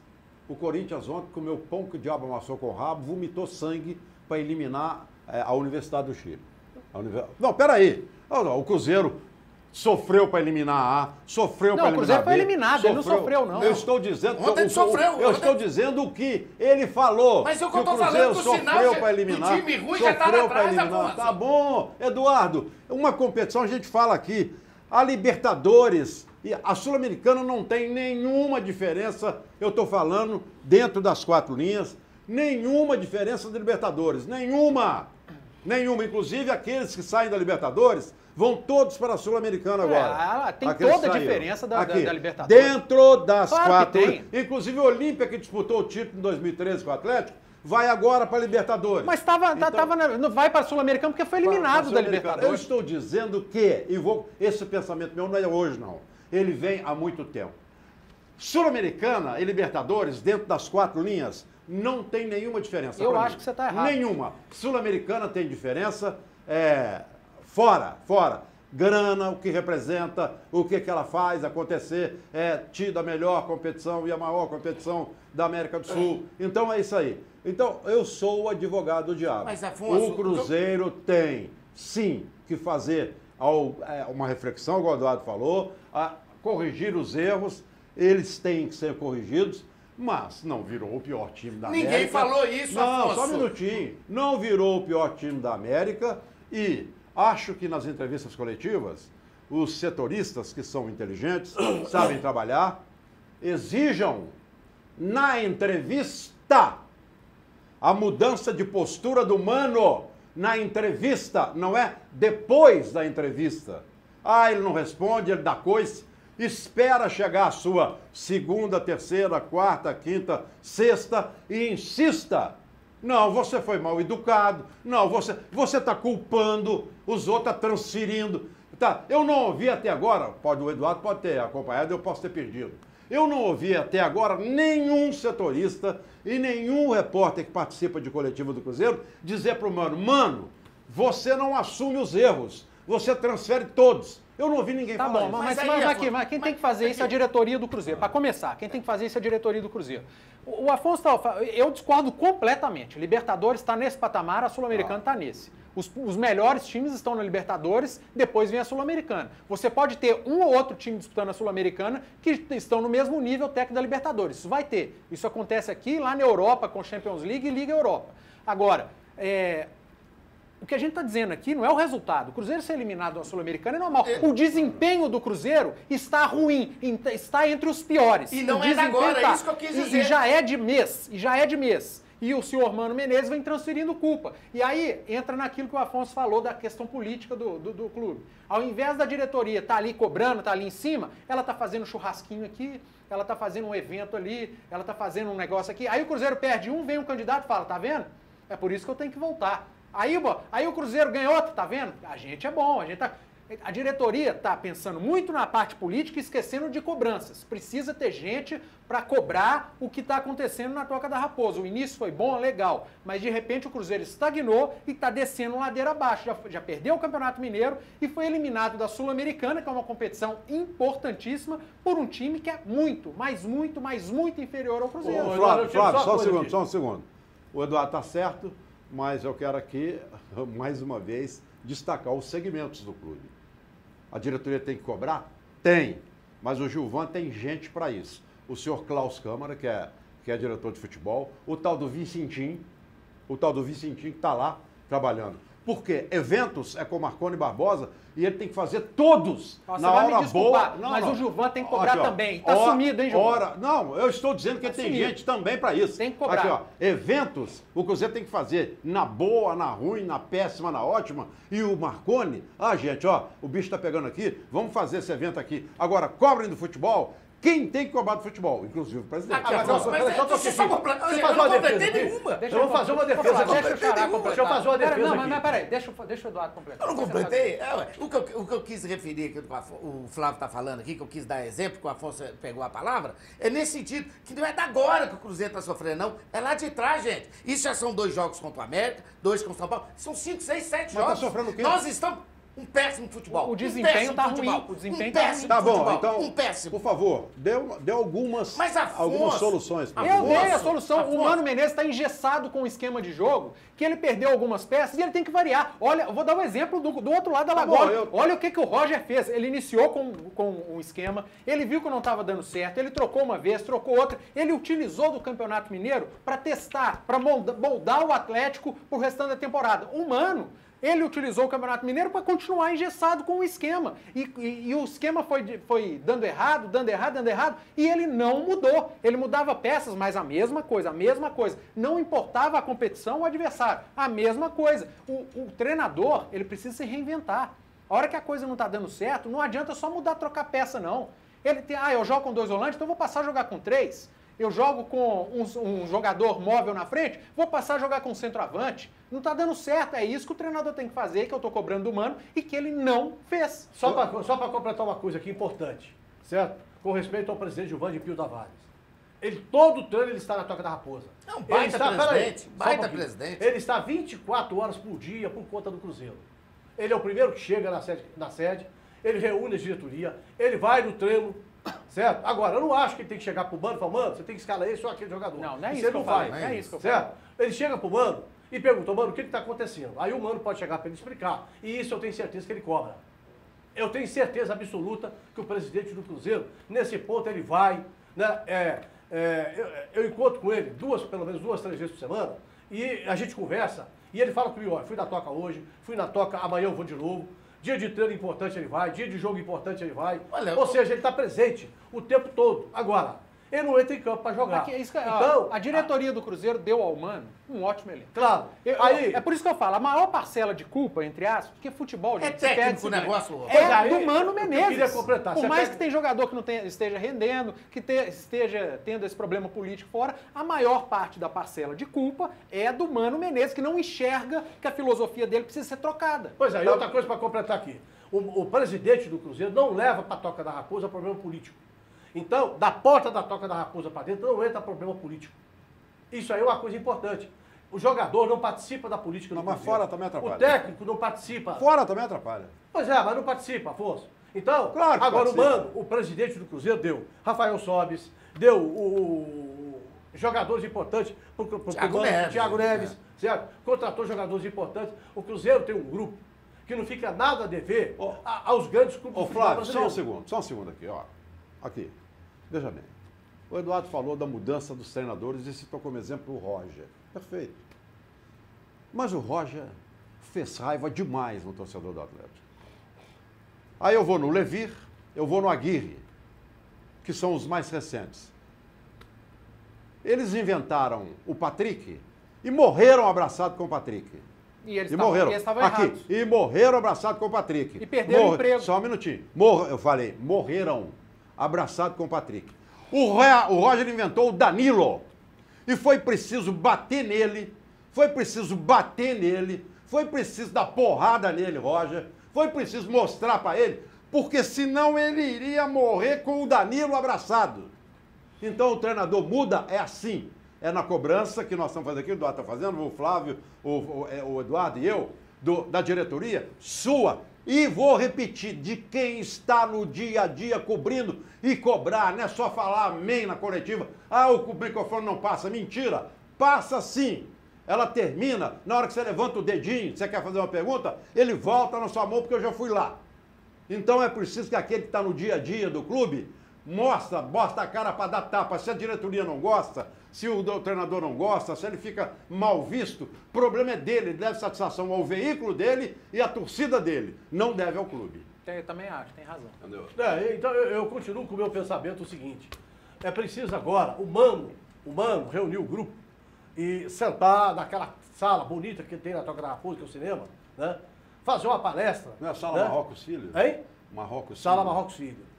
O Corinthians ontem comeu pão que o diabo amassou com o rabo, vomitou sangue para eliminar a Universidade do Chile. Não, peraí. O Cruzeiro sofreu para eliminar a A, sofreu para eliminar a B. Não, o Cruzeiro foi eliminado, ele não sofreu, não. Eu estou dizendo... Ontem ele sofreu. Eu estou dizendo o que ele falou. Mas eu que o estou Cruzeiro falando do sinal sofreu para eliminar. O time ruim já está lá atrás, Afonso. Tá bom, Eduardo. Uma competição, a gente fala aqui, a Libertadores e a Sul-Americana não tem nenhuma diferença, eu estou falando, dentro das 4 linhas, nenhuma diferença da Libertadores, nenhuma. Inclusive, aqueles que saem da Libertadores vão todos para a Sul-Americana agora. Tem toda a diferença da Libertadores. Dentro das claro 4 linhas. Inclusive, o Olímpia, que disputou o título em 2013 com o Atlético, vai agora para a Libertadores. Mas não vai para a Sul-Americana porque foi eliminado da Libertadores. Eu estou dizendo que, esse pensamento meu não é hoje, não. Ele vem há muito tempo. Sul-Americana e Libertadores, dentro das 4 linhas, não tem nenhuma diferença. Eu acho que você está errado. Nenhuma. Sul-Americana tem diferença, fora. Grana, o que representa, o que ela faz acontecer, é tida a melhor competição e a maior competição da América do Sul. Então é isso aí. Então, eu sou o advogado do diabo. Mas, Afonso, o Cruzeiro tem, sim, que fazer uma reflexão, igual o Eduardo falou, a corrigir os erros, eles têm que ser corrigidos, mas não virou o pior time da América. Ninguém falou isso, Afonso. Não, só um minutinho. Não virou o pior time da América e acho que nas entrevistas coletivas, os setoristas que são inteligentes, sabem trabalhar, exijam na entrevista a mudança de postura do Mano na entrevista, não é depois da entrevista. Ele não responde, ele dá coice. Espera chegar a sua 2ª, 3ª, 4ª, 5ª, 6ª e insista. Não, você foi mal educado. Não, você está culpando, os outros estão transferindo. Tá, eu não ouvi até agora, o Eduardo pode ter acompanhado, eu posso ter perdido. Eu não ouvi até agora nenhum setorista e nenhum repórter que participa de coletiva do Cruzeiro dizer para o Mano, você não assume os erros, você transfere todos. Eu não ouvi ninguém falar isso. Mas quem tem que fazer isso é a diretoria do Cruzeiro. Para começar, quem tem que fazer isso é a diretoria do Cruzeiro. O Afonso, eu discordo completamente. Libertadores está nesse patamar, a Sul-Americana está nesse. Os melhores times estão na Libertadores, depois vem a Sul-Americana. Você pode ter um ou outro time disputando a Sul-Americana que estão no mesmo nível técnico da Libertadores. Isso vai ter. Isso acontece aqui, lá na Europa, com Champions League e Liga Europa. Agora, o que a gente está dizendo aqui não é o resultado. O Cruzeiro ser eliminado na Sul-Americana é normal. O desempenho do Cruzeiro está ruim, está entre os piores. E não é agora, é isso que eu quis dizer. E já é de mês, E o senhor Mano Menezes vem transferindo culpa. E aí entra naquilo que o Afonso falou da questão política do clube. Ao invés da diretoria estar ali cobrando, estar ali em cima, ela está fazendo um churrasquinho aqui, ela está fazendo um evento ali, ela está fazendo um negócio aqui. Aí o Cruzeiro perde vem um candidato e fala, tá vendo? É por isso que eu tenho que voltar. Aí o Cruzeiro ganhou, tá vendo? A gente é bom, a diretoria está pensando muito na parte política e esquecendo de cobranças. Precisa ter gente para cobrar o que está acontecendo na Toca da Raposa. O início foi bom, legal, mas de repente o Cruzeiro estagnou e está descendo ladeira abaixo. Já perdeu o Campeonato Mineiro e foi eliminado da Sul-Americana, que é uma competição importantíssima, por um time que é muito inferior ao Cruzeiro. Flávio, só um segundo. O Eduardo está certo, mas eu quero aqui, mais uma vez, destacar os segmentos do clube. A diretoria tem que cobrar? Tem. Mas o Gilvan tem gente para isso. O senhor Klaus Câmara, que é diretor de futebol, o tal do Vicentim que está lá trabalhando. Por quê? Eventos é com Marconi Barbosa e ele tem que fazer todos na hora boa. Não, mas o Gilvan tem que cobrar também. Está sumido, hein, Gilvan? Não, eu estou dizendo que tem gente também para isso. Tem que cobrar. Aqui, ó, eventos, o Cruzeiro tem que fazer na boa, na ruim, na péssima, na ótima. E o Marconi, gente, ó, o bicho está pegando aqui, vamos fazer esse evento aqui. Agora, cobrem do futebol. Quem tem que cobrar do futebol? Inclusive o presidente. Eu não completei nenhuma. Eu vou fazer uma defesa. Deixa eu fazer uma defesa aqui. Mas peraí, deixa o Eduardo completar. Eu não completei. O que eu quis referir, que o Flávio está falando aqui, que eu quis dar exemplo, que o Afonso pegou a palavra, é nesse sentido que não é da agora que o Cruzeiro está sofrendo, não. É lá de trás, gente. Isso já são 2 jogos contra o América, 2 contra o São Paulo. São 5, 6, 7 jogos. Mas tá sofrendo o quê? Nós estamos... Um péssimo futebol. O desempenho tá ruim. O desempenho tá ruim. Tá bom, então, por favor, dê algumas soluções. Eu dei a solução. O Mano Menezes está engessado com o esquema de jogo, que ele perdeu algumas peças e ele tem que variar. Olha, eu vou dar um exemplo do outro lado da lagoa. Olha o que o Roger fez. Ele iniciou com um esquema, ele viu que não estava dando certo, ele trocou uma vez, trocou outra. Ele utilizou do Campeonato Mineiro para testar, para moldar o Atlético pro restante da temporada. O Mano... Ele utilizou o Campeonato Mineiro para continuar engessado com o esquema. E o esquema foi dando errado, e ele não mudou. Ele mudava peças, mas a mesma coisa. Não importava a competição, o adversário. A mesma coisa. O treinador, ele precisa se reinventar. A hora que a coisa não está dando certo, não adianta só trocar peça, não. Ele tem, eu jogo com 2 volantes, então eu vou passar a jogar com 3. Eu jogo com um jogador móvel na frente, vou passar a jogar com um centroavante. Não está dando certo. É isso que o treinador tem que fazer, que eu estou cobrando do Mano e que ele não fez. Só para completar uma coisa aqui importante, certo? Com respeito ao presidente Gilvan de Pio Tavares. Todo treino ele está na Toca da Raposa. É um baita presidente. Ele está 24 horas por dia por conta do Cruzeiro. Ele é o primeiro que chega na sede, ele reúne a diretoria, ele vai no treino. Certo? Agora, eu não acho que ele tem que chegar pro Mano e falar, Mano, você tem que escalar esse ou aquele jogador. Não é isso que eu falo. Não é isso que eu falo. Certo? Ele chega pro Mano e pergunta, Mano, o que está acontecendo? Aí o Mano pode chegar para ele explicar. E isso eu tenho certeza que ele cobra. Eu tenho certeza absoluta que o presidente do Cruzeiro, nesse ponto, ele vai, né? Eu encontro com ele pelo menos 2, 3 vezes por semana, e a gente conversa, e ele fala comigo, fui na Toca hoje, fui na Toca, amanhã eu vou de novo. Dia de treino importante ele vai, dia de jogo importante ele vai. Ou seja, ele está presente o tempo todo. Agora, ele não entra em campo para jogar. Então, a diretoria do Cruzeiro deu ao Mano um ótimo elenco. Claro. É por isso que eu falo, a maior parcela de culpa, entre aspas, porque futebol, gente, técnico o negócio. Do Mano Menezes. Eu queria completar. Por mais que tem jogador que não esteja rendendo, que esteja tendo esse problema político fora, a maior parte da parcela de culpa é do Mano Menezes, que não enxerga que a filosofia dele precisa ser trocada. Pois é, e outra coisa para completar aqui. O presidente do Cruzeiro não leva para a Toca da Raposa problema político. Então, da porta da Toca da Raposa para dentro não entra problema político. Isso aí é uma coisa importante. O jogador não participa da política do Cruzeiro. Mas fora também atrapalha. O técnico não participa. Fora também atrapalha. Pois é, mas não participa, Afonso. Então, claro que agora participa. o presidente do Cruzeiro deu Rafael Sobes, deu jogadores importantes pro Thiago Neves, certo? Contratou jogadores importantes. O Cruzeiro tem um grupo que não fica nada a dever aos grandes clubes do futebol Flávio, brasileiro. só um segundo aqui, ó. Aqui, veja bem. O Eduardo falou da mudança dos treinadores e citou como exemplo o Roger. Perfeito. Mas o Roger fez raiva demais no torcedor do Atlético. Aí eu vou no Levir, eu vou no Aguirre, que são os mais recentes. Eles inventaram o Patrick e morreram abraçados com o Patrick. E eles morreram. estavam aqui, errados. e morreram abraçados com o Patrick. E perderam o emprego. Só um minutinho. Eu falei, morreram abraçados com o Patrick. O Roger inventou o Danilo. E foi preciso bater nele, foi preciso bater nele, foi preciso dar porrada nele, Roger, foi preciso mostrar para ele, porque senão ele iria morrer com o Danilo abraçado. Então o treinador muda, é assim. É na cobrança que nós estamos fazendo aqui, o Eduardo está fazendo, o Flávio, o Eduardo e eu, da diretoria, sua. E vou repetir, de quem está no dia a dia cobrindo e cobrar, não é só falar amém na coletiva. Ah, o microfone não passa. Mentira, passa sim. Ela termina, na hora que você levanta o dedinho, você quer fazer uma pergunta, ele volta na sua mão porque eu já fui lá. Então é preciso que aquele que está no dia a dia do clube mostra a cara para dar tapa. Se a diretoria não gosta, se o treinador não gosta, se ele fica mal visto, o problema é dele, ele deve satisfação ao veículo dele e à torcida dele, não deve ao clube. Eu também acho, tem razão. Entendeu? Então eu continuo com o meu pensamento o seguinte, é preciso agora o Mano reunir o grupo e sentar naquela sala bonita que tem na Toca Pública, que é o cinema, né? Fazer uma palestra. Não é a Sala, né? Marrocos Filho? Hein? Marrocos Sala Filho. Marrocos Filho.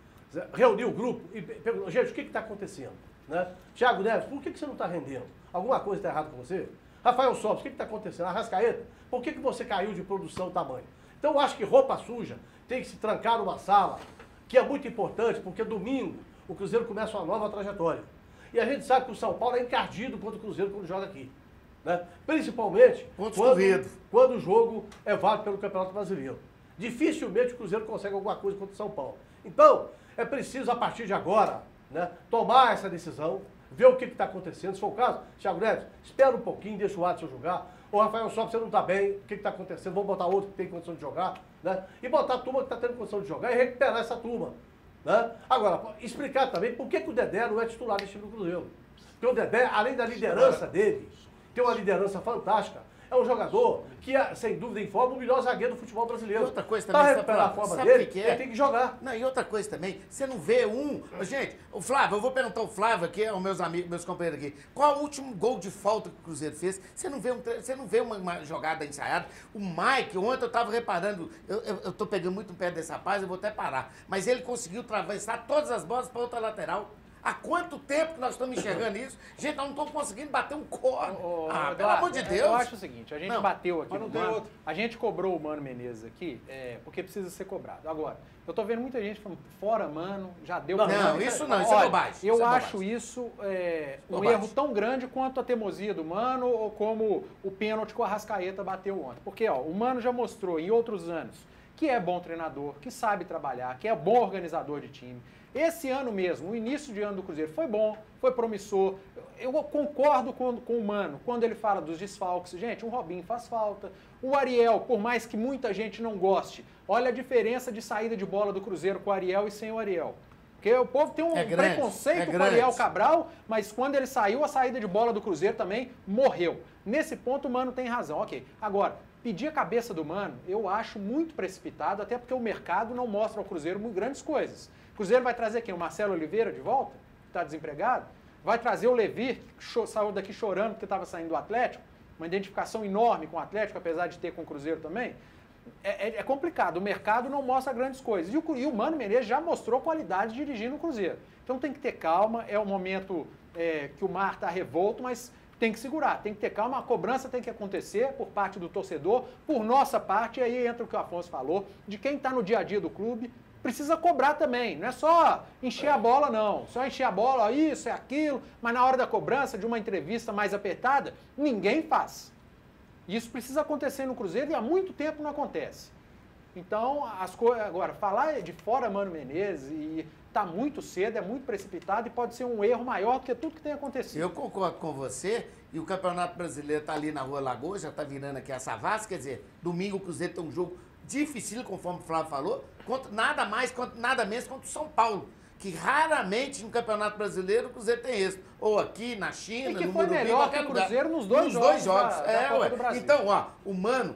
Reunir o grupo e perguntar, gente, o que está acontecendo? Né? Thiago Neves, por que você não está rendendo? Alguma coisa está errada com você? Rafael Sobis, o que está acontecendo? Arrascaeta, por que você caiu de produção tamanho? Então eu acho que roupa suja tem que se trancar numa sala, que é muito importante, porque domingo o Cruzeiro começa uma nova trajetória. E a gente sabe que o São Paulo é encardido contra o Cruzeiro quando joga aqui. Né? Principalmente quando o jogo é válido pelo Campeonato Brasileiro. Dificilmente o Cruzeiro consegue alguma coisa contra o São Paulo. Então, é preciso, a partir de agora, né, tomar essa decisão, ver o que está acontecendo. Se for o caso, Thiago Neves, espera um pouquinho, deixa o Adson jogar. Ô, Rafael Sobis, você não está bem, o que está acontecendo? Vamos botar outro que tem condição de jogar. Né? E botar a turma que está tendo condição de jogar e recuperar essa turma. Né? Agora, explicar também por que o Dedé não é titular desse time do Cruzeiro. Porque o Dedé, além da liderança dele, tem uma liderança fantástica. É um jogador que, sem dúvida, informa o melhor zagueiro do futebol brasileiro. E outra coisa também, para recuperar a forma dele, ele tem que jogar. Não, e outra coisa também, você não vê Gente, o Flávio, eu vou perguntar ao Flávio aqui, aos meus amigos, meus companheiros aqui, qual o último gol de falta que o Cruzeiro fez? Você não vê uma jogada ensaiada. O Mike, ontem eu estava reparando, eu estou pegando muito no pé desse rapaz, eu vou até parar, mas ele conseguiu atravessar todas as bolas para outra lateral. Há quanto tempo que nós estamos enxergando isso? Gente, nós não estamos conseguindo bater um corner. Pelo amor de Deus. Eu acho o seguinte, a gente bateu aqui no Mano, a gente cobrou o Mano Menezes aqui, porque precisa ser cobrado. Agora, eu tô vendo muita gente falando, fora Mano, já deu... Não, isso não, isso é bobagem. Eu acho isso um erro tão grande quanto a teimosia do Mano ou como o pênalti que o Arrascaeta bateu ontem. Porque o Mano já mostrou em outros anos que é bom treinador, que sabe trabalhar, que é bom organizador de time. Esse ano mesmo, o início de ano do Cruzeiro foi bom, foi promissor. Eu concordo com o Mano quando ele fala dos desfalques. Gente, o Robinho faz falta. O Ariel, por mais que muita gente não goste, olha a diferença de saída de bola do Cruzeiro com o Ariel e sem o Ariel. Porque o povo tem um preconceito com o Ariel Cabral, mas quando ele saiu, a saída de bola do Cruzeiro também morreu. Nesse ponto, o Mano tem razão. Ok, agora, pedir a cabeça do Mano, eu acho muito precipitado, até porque o mercado não mostra ao Cruzeiro muito grandes coisas. O Cruzeiro vai trazer quem? O Marcelo Oliveira de volta, que está desempregado? Vai trazer o Levi, que saiu daqui chorando porque estava saindo do Atlético? Uma identificação enorme com o Atlético, apesar de ter com o Cruzeiro também? É complicado, o mercado não mostra grandes coisas. E o Mano Menezes já mostrou qualidade dirigindo o Cruzeiro. Então tem que ter calma, é um momento que o mar está revolto, mas tem que segurar, tem que ter calma, a cobrança tem que acontecer por parte do torcedor, por nossa parte, e aí entra o que o Afonso falou, de quem está no dia a dia do clube, precisa cobrar também, não é só encher a bola não, só encher a bola, isso, é aquilo, mas na hora da cobrança, de uma entrevista mais apertada, ninguém faz. Isso precisa acontecer no Cruzeiro e há muito tempo não acontece. Então, agora, falar de fora Mano Menezes e está muito cedo, é muito precipitado e pode ser um erro maior do que tudo que tem acontecido. Eu concordo com você e o Campeonato Brasileiro está ali na Rua Lagoa, já está virando aqui a Savassi, quer dizer, domingo o Cruzeiro tem um jogo difícil, conforme o Flávio falou, nada mais, nada menos contra o São Paulo, que raramente no Campeonato Brasileiro o Cruzeiro tem esse. Ou aqui, na China, no Morumbi, melhor que o Cruzeiro nos dois jogos. Então, o Mano,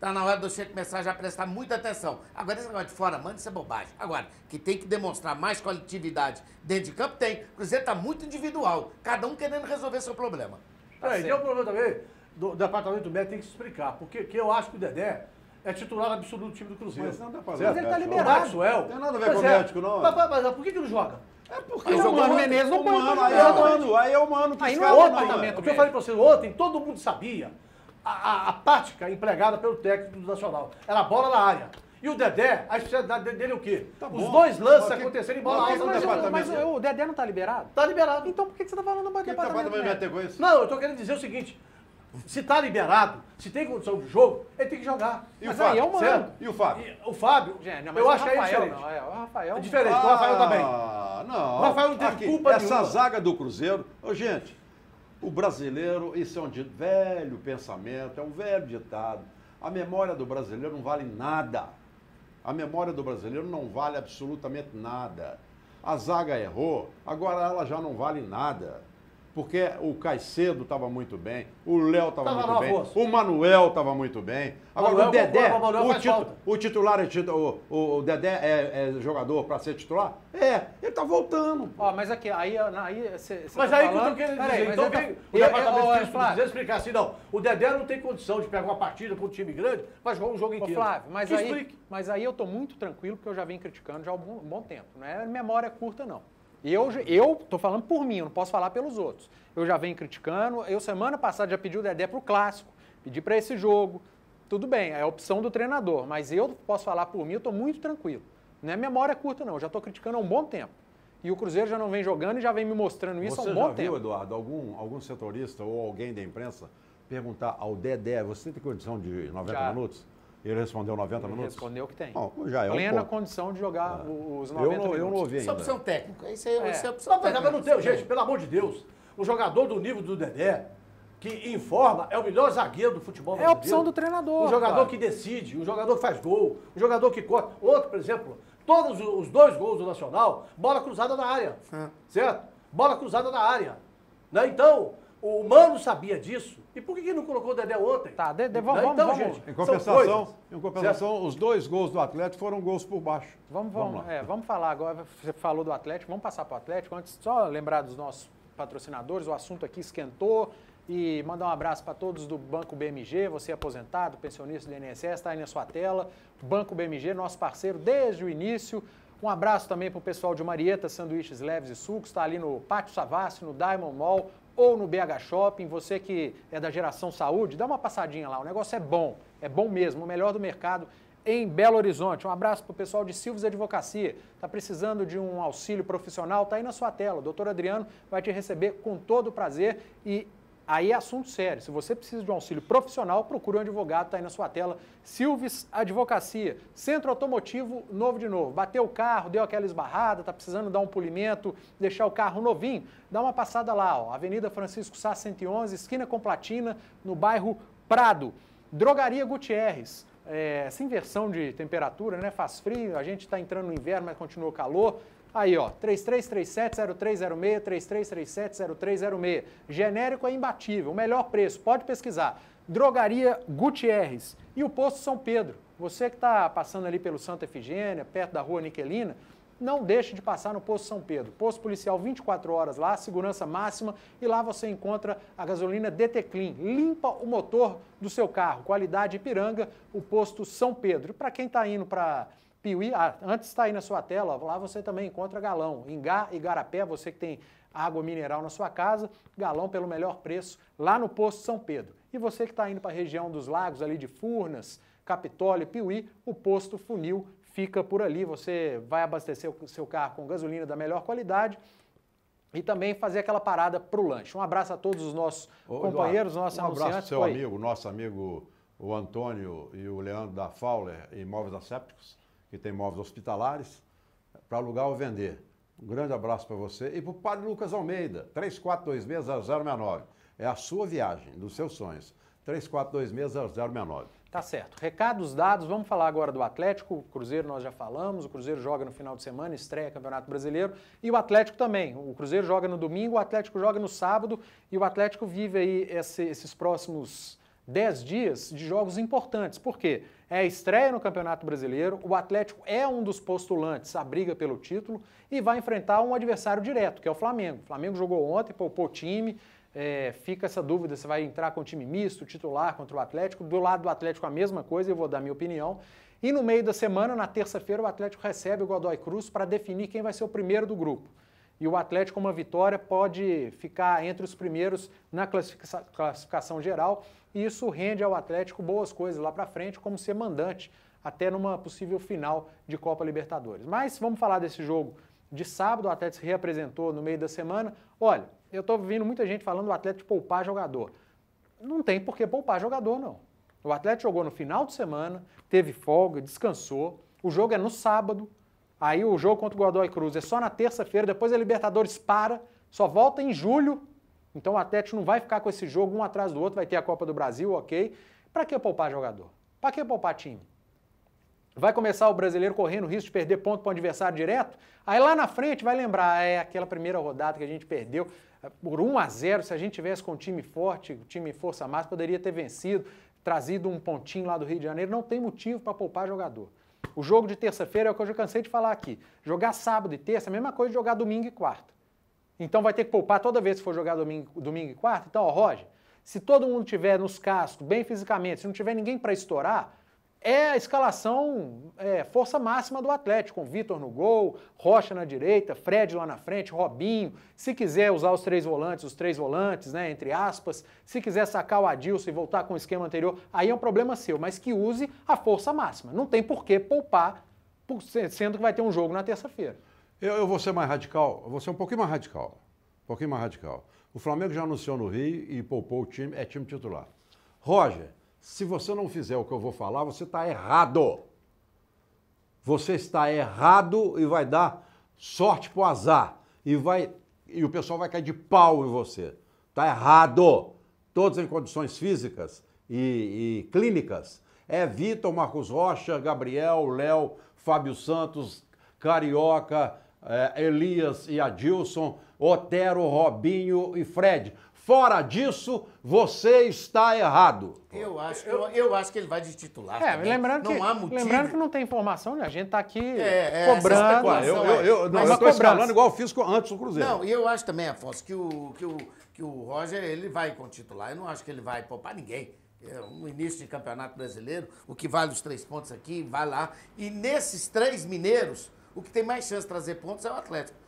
tá na hora de você começar já a prestar muita atenção. Agora, esse negócio de fora, Mano, isso é bobagem. Agora, que tem que demonstrar mais coletividade dentro de campo, tem. O Cruzeiro tá muito individual, cada um querendo resolver seu problema. E tem um problema também, do departamento médico tem que se explicar, porque eu acho que o Dedé é titular absoluto do time do Cruzeiro. Mas não dá pra Certo? Mas ele tá ver. liberado. O Maxwell. Não tem nada a ver Pois com o médico, não. Mas por que não joga? É porque Mas o Mano Menezes não põe pra aí jogar. é o Mano, aí é o Mano que Aí não escala, é Ontem, departamento o que eu falei pra você ontem, todo mundo sabia a tática empregada pelo técnico do Nacional. Era a bola na área. E o Dedé, a especialidade dele é o quê? Tá Os bom. dois lances Mas que- aconteceram em bola mas alta que no mas departamento. Mas o Dedé não tá liberado? Tá liberado. Então por que você tá falando do O que o departamento departamento vai médico? ter com isso? Não, eu tô querendo dizer o seguinte. Se tá liberado, se tem condição de jogo, ele tem que jogar. E o Mas Fábio? aí é o Mano. Certo? E o Fábio? E o Fábio, Gente, não, mas eu o acho que é Rafael diferente. não, o Rafael... É diferente, o Rafael também. Não. O Rafael não teve culpa Essa nenhuma. zaga do Cruzeiro... Ô, gente, o brasileiro, isso é um velho pensamento, é um velho ditado. A memória do brasileiro não vale nada. A memória do brasileiro não vale absolutamente nada. A zaga errou, agora ela já não vale nada. Porque o Caicedo estava muito bem, o Léo estava Tava muito no bem, aposto. o Manuel estava muito bem. Agora Manuel, o Dedé, o Manuel faz falta. o titular, o Dedé é jogador para ser titular? É, ele está voltando. Ó, mas aqui, aí você Mas tá aí que eu falando... tô querendo Peraí, dizer, mas então ele tá- vem o departamento Ô, físico Flávio, quiser explicar assim, não, o Dedé não tem condição de pegar uma partida com um time grande, vai jogar um jogo Ô, inteiro. Flávio, mas Que aí, explique. mas aí eu tô muito tranquilo, porque eu já venho criticando já há um bom tempo. Não é memória curta, não. E eu tô falando por mim, eu não posso falar pelos outros. Eu já venho criticando, eu semana passada já pedi o Dedé pro Clássico, pedi para esse jogo. Tudo bem, é a opção do treinador, mas eu posso falar por mim, eu tô muito tranquilo. Não é memória curta, não, eu já tô criticando há um bom tempo. E o Cruzeiro já não vem jogando e já vem me mostrando isso há um Você bom já viu, tempo. Eduardo, algum setorista ou alguém da imprensa perguntar ao Dedé, você tem condição de 90 Já. minutos? Ele respondeu 90 Ele minutos? respondeu que tem. Bom, já é um Plena pouco. condição de jogar os 90 Eu não minutos. ouvi Isso é ainda. opção técnica. Isso é opção Não, mas técnica. não tem, gente, pelo amor de Deus. Um jogador do nível do Dedé, que informa, é o melhor zagueiro do futebol É a brasileiro. opção do treinador. Um jogador cara. que decide, um jogador que faz gol, um jogador que corta. Outro, por exemplo, todos os dois gols do Nacional, bola cruzada na área. Certo? Bola cruzada na área. Né? Então, o Mano sabia disso. E por que não colocou o Dedé ontem? Tá, Né? vamos, Então, vamos, gente, Em são coisas. compensação, os 2 gols do Atlético foram gols por baixo. Vamos lá. vamos falar agora, você falou do Atlético, vamos passar para o Atlético. Antes, só lembrar dos nossos patrocinadores, o assunto aqui esquentou. E mandar um abraço para todos do Banco BMG, você aposentado, pensionista do INSS, está aí na sua tela. Banco BMG, nosso parceiro desde o início. Um abraço também para o pessoal de Marieta, sanduíches leves e sucos, está ali no Pátio Savassi, no Diamond Mall ou no BH Shopping. Você que é da geração saúde, dá uma passadinha lá, o negócio é bom mesmo, o melhor do mercado em Belo Horizonte. Um abraço para o pessoal de Silves Advocacia. Está precisando de um auxílio profissional? Está aí na sua tela. O doutor Adriano vai te receber com todo o prazer e aí é assunto sério. Se você precisa de um auxílio profissional, procure um advogado, está aí na sua tela. Silves Advocacia. Centro Automotivo Novo de Novo. Bateu o carro, deu aquela esbarrada, está precisando dar um polimento, deixar o carro novinho? Dá uma passada lá, ó. Avenida Francisco Sá 111, esquina com Platina, no bairro Prado. Drogaria Gutierrez. Essa inversão de temperatura, né? Faz frio, a gente está entrando no inverno, mas continua calor. Aí, ó, 3337-0306, 3337-0306. Genérico é imbatível, o melhor preço, pode pesquisar. Drogaria Gutierrez. E o Posto São Pedro. Você que está passando ali pelo Santa Efigênia, perto da Rua Niquelina, não deixe de passar no Posto São Pedro. Posto policial 24 horas lá, segurança máxima, e lá você encontra a gasolina DT Clean. Limpa o motor do seu carro. Qualidade Ipiranga, o Posto São Pedro. E para quem está indo para Piuí, antes está aí na sua tela, lá você também encontra galão. Ingá e Igarapé, você que tem água mineral na sua casa, galão pelo melhor preço lá no Posto São Pedro. E você que está indo para a região dos lagos, ali de Furnas, Capitólio e Piuí, o Posto Funil fica por ali. Você vai abastecer o seu carro com gasolina da melhor qualidade e também fazer aquela parada para o lanche. Um abraço a todos os nossos companheiros, nossos anunciantes. Um abraço ao seu amigo, nosso amigo o Antônio e o Leandro da Fowler Imóveis Assépticos, que tem imóveis hospitalares, para alugar ou vender. Um grande abraço para você. E para o Padre Lucas Almeida, 3426-0069. É a sua viagem, dos seus sonhos. 3426-0069. Tá certo. Recados dados, vamos falar agora do Atlético. O Cruzeiro nós já falamos, o Cruzeiro joga no final de semana, estreia Campeonato Brasileiro. E o Atlético também. O Cruzeiro joga no domingo, o Atlético joga no sábado. E o Atlético vive aí esses próximos 10 dias de jogos importantes. Por quê? É a estreia no Campeonato Brasileiro, o Atlético é um dos postulantes à briga pelo título e vai enfrentar um adversário direto, que é o Flamengo. O Flamengo jogou ontem, poupou o time, fica essa dúvida se vai entrar com o time misto, titular contra o Atlético. Do lado do Atlético a mesma coisa, eu vou dar minha opinião. E no meio da semana, na terça-feira, o Atlético recebe o Godoy Cruz para definir quem vai ser o primeiro do grupo. E o Atlético, com uma vitória, pode ficar entre os primeiros na classificação geral, e isso rende ao Atlético boas coisas lá para frente, como ser mandante, até numa possível final de Copa Libertadores. Mas vamos falar desse jogo de sábado. O Atlético se reapresentou no meio da semana. Olha, eu estou ouvindo muita gente falando do Atlético poupar jogador. Não tem por que poupar jogador, não. O Atlético jogou no final de semana, teve folga, descansou. O jogo é no sábado. Aí o jogo contra o Godoy Cruz é só na terça-feira. Depois a Libertadores só volta em julho. Então o Atlético não vai ficar com esse jogo um atrás do outro. Vai ter a Copa do Brasil, ok. Para que poupar jogador? Para que poupar time? Vai começar o brasileiro correndo o risco de perder ponto para o adversário direto? Aí lá na frente vai lembrar, aquela primeira rodada que a gente perdeu por 1-0, se a gente tivesse com um time forte, time força máxima, poderia ter vencido, trazido um pontinho lá do Rio de Janeiro. Não tem motivo para poupar jogador. O jogo de terça-feira é o que eu já cansei de falar aqui. Jogar sábado e terça é a mesma coisa de jogar domingo e quarta. Então vai ter que poupar toda vez que for jogar domingo e quarta? Então, Roger, se todo mundo tiver nos cascos, bem fisicamente, se não tiver ninguém para estourar, é a escalação força máxima do Atlético, com Vitor no gol, Rocha na direita, Fred lá na frente, Robinho. Se quiser usar os três volantes, né, entre aspas, se quiser sacar o Adilson e voltar com o esquema anterior, aí é um problema seu, mas que use a força máxima. Não tem por que poupar, sendo que vai ter um jogo na terça-feira. Eu vou ser mais radical, vou ser um pouquinho mais radical. O Flamengo já anunciou no Rio e poupou o time, é time titular. Roger, se você não fizer o que eu vou falar, você está errado. Você está errado e vai dar sorte pro azar. E o pessoal vai cair de pau em você. Está errado. Todos em condições físicas e clínicas. É Vitor, Marcos Rocha, Gabriel, Léo, Fábio Santos, Carioca, Elias e Adilson, Otero, Robinho e Fred. Fora disso, você está errado. Eu acho que ele vai de titular. Lembrando que não tem informação, né? A gente está aqui cobrando. Eu estou escalando igual eu fiz antes do Cruzeiro. Não, e eu acho também, Afonso, que o Roger ele vai com titular. Eu não acho que ele vai poupar ninguém. No início de campeonato brasileiro, o que vale os 3 pontos aqui, vai lá. E nesses 3 mineiros, o que tem mais chance de trazer pontos é o Atlético.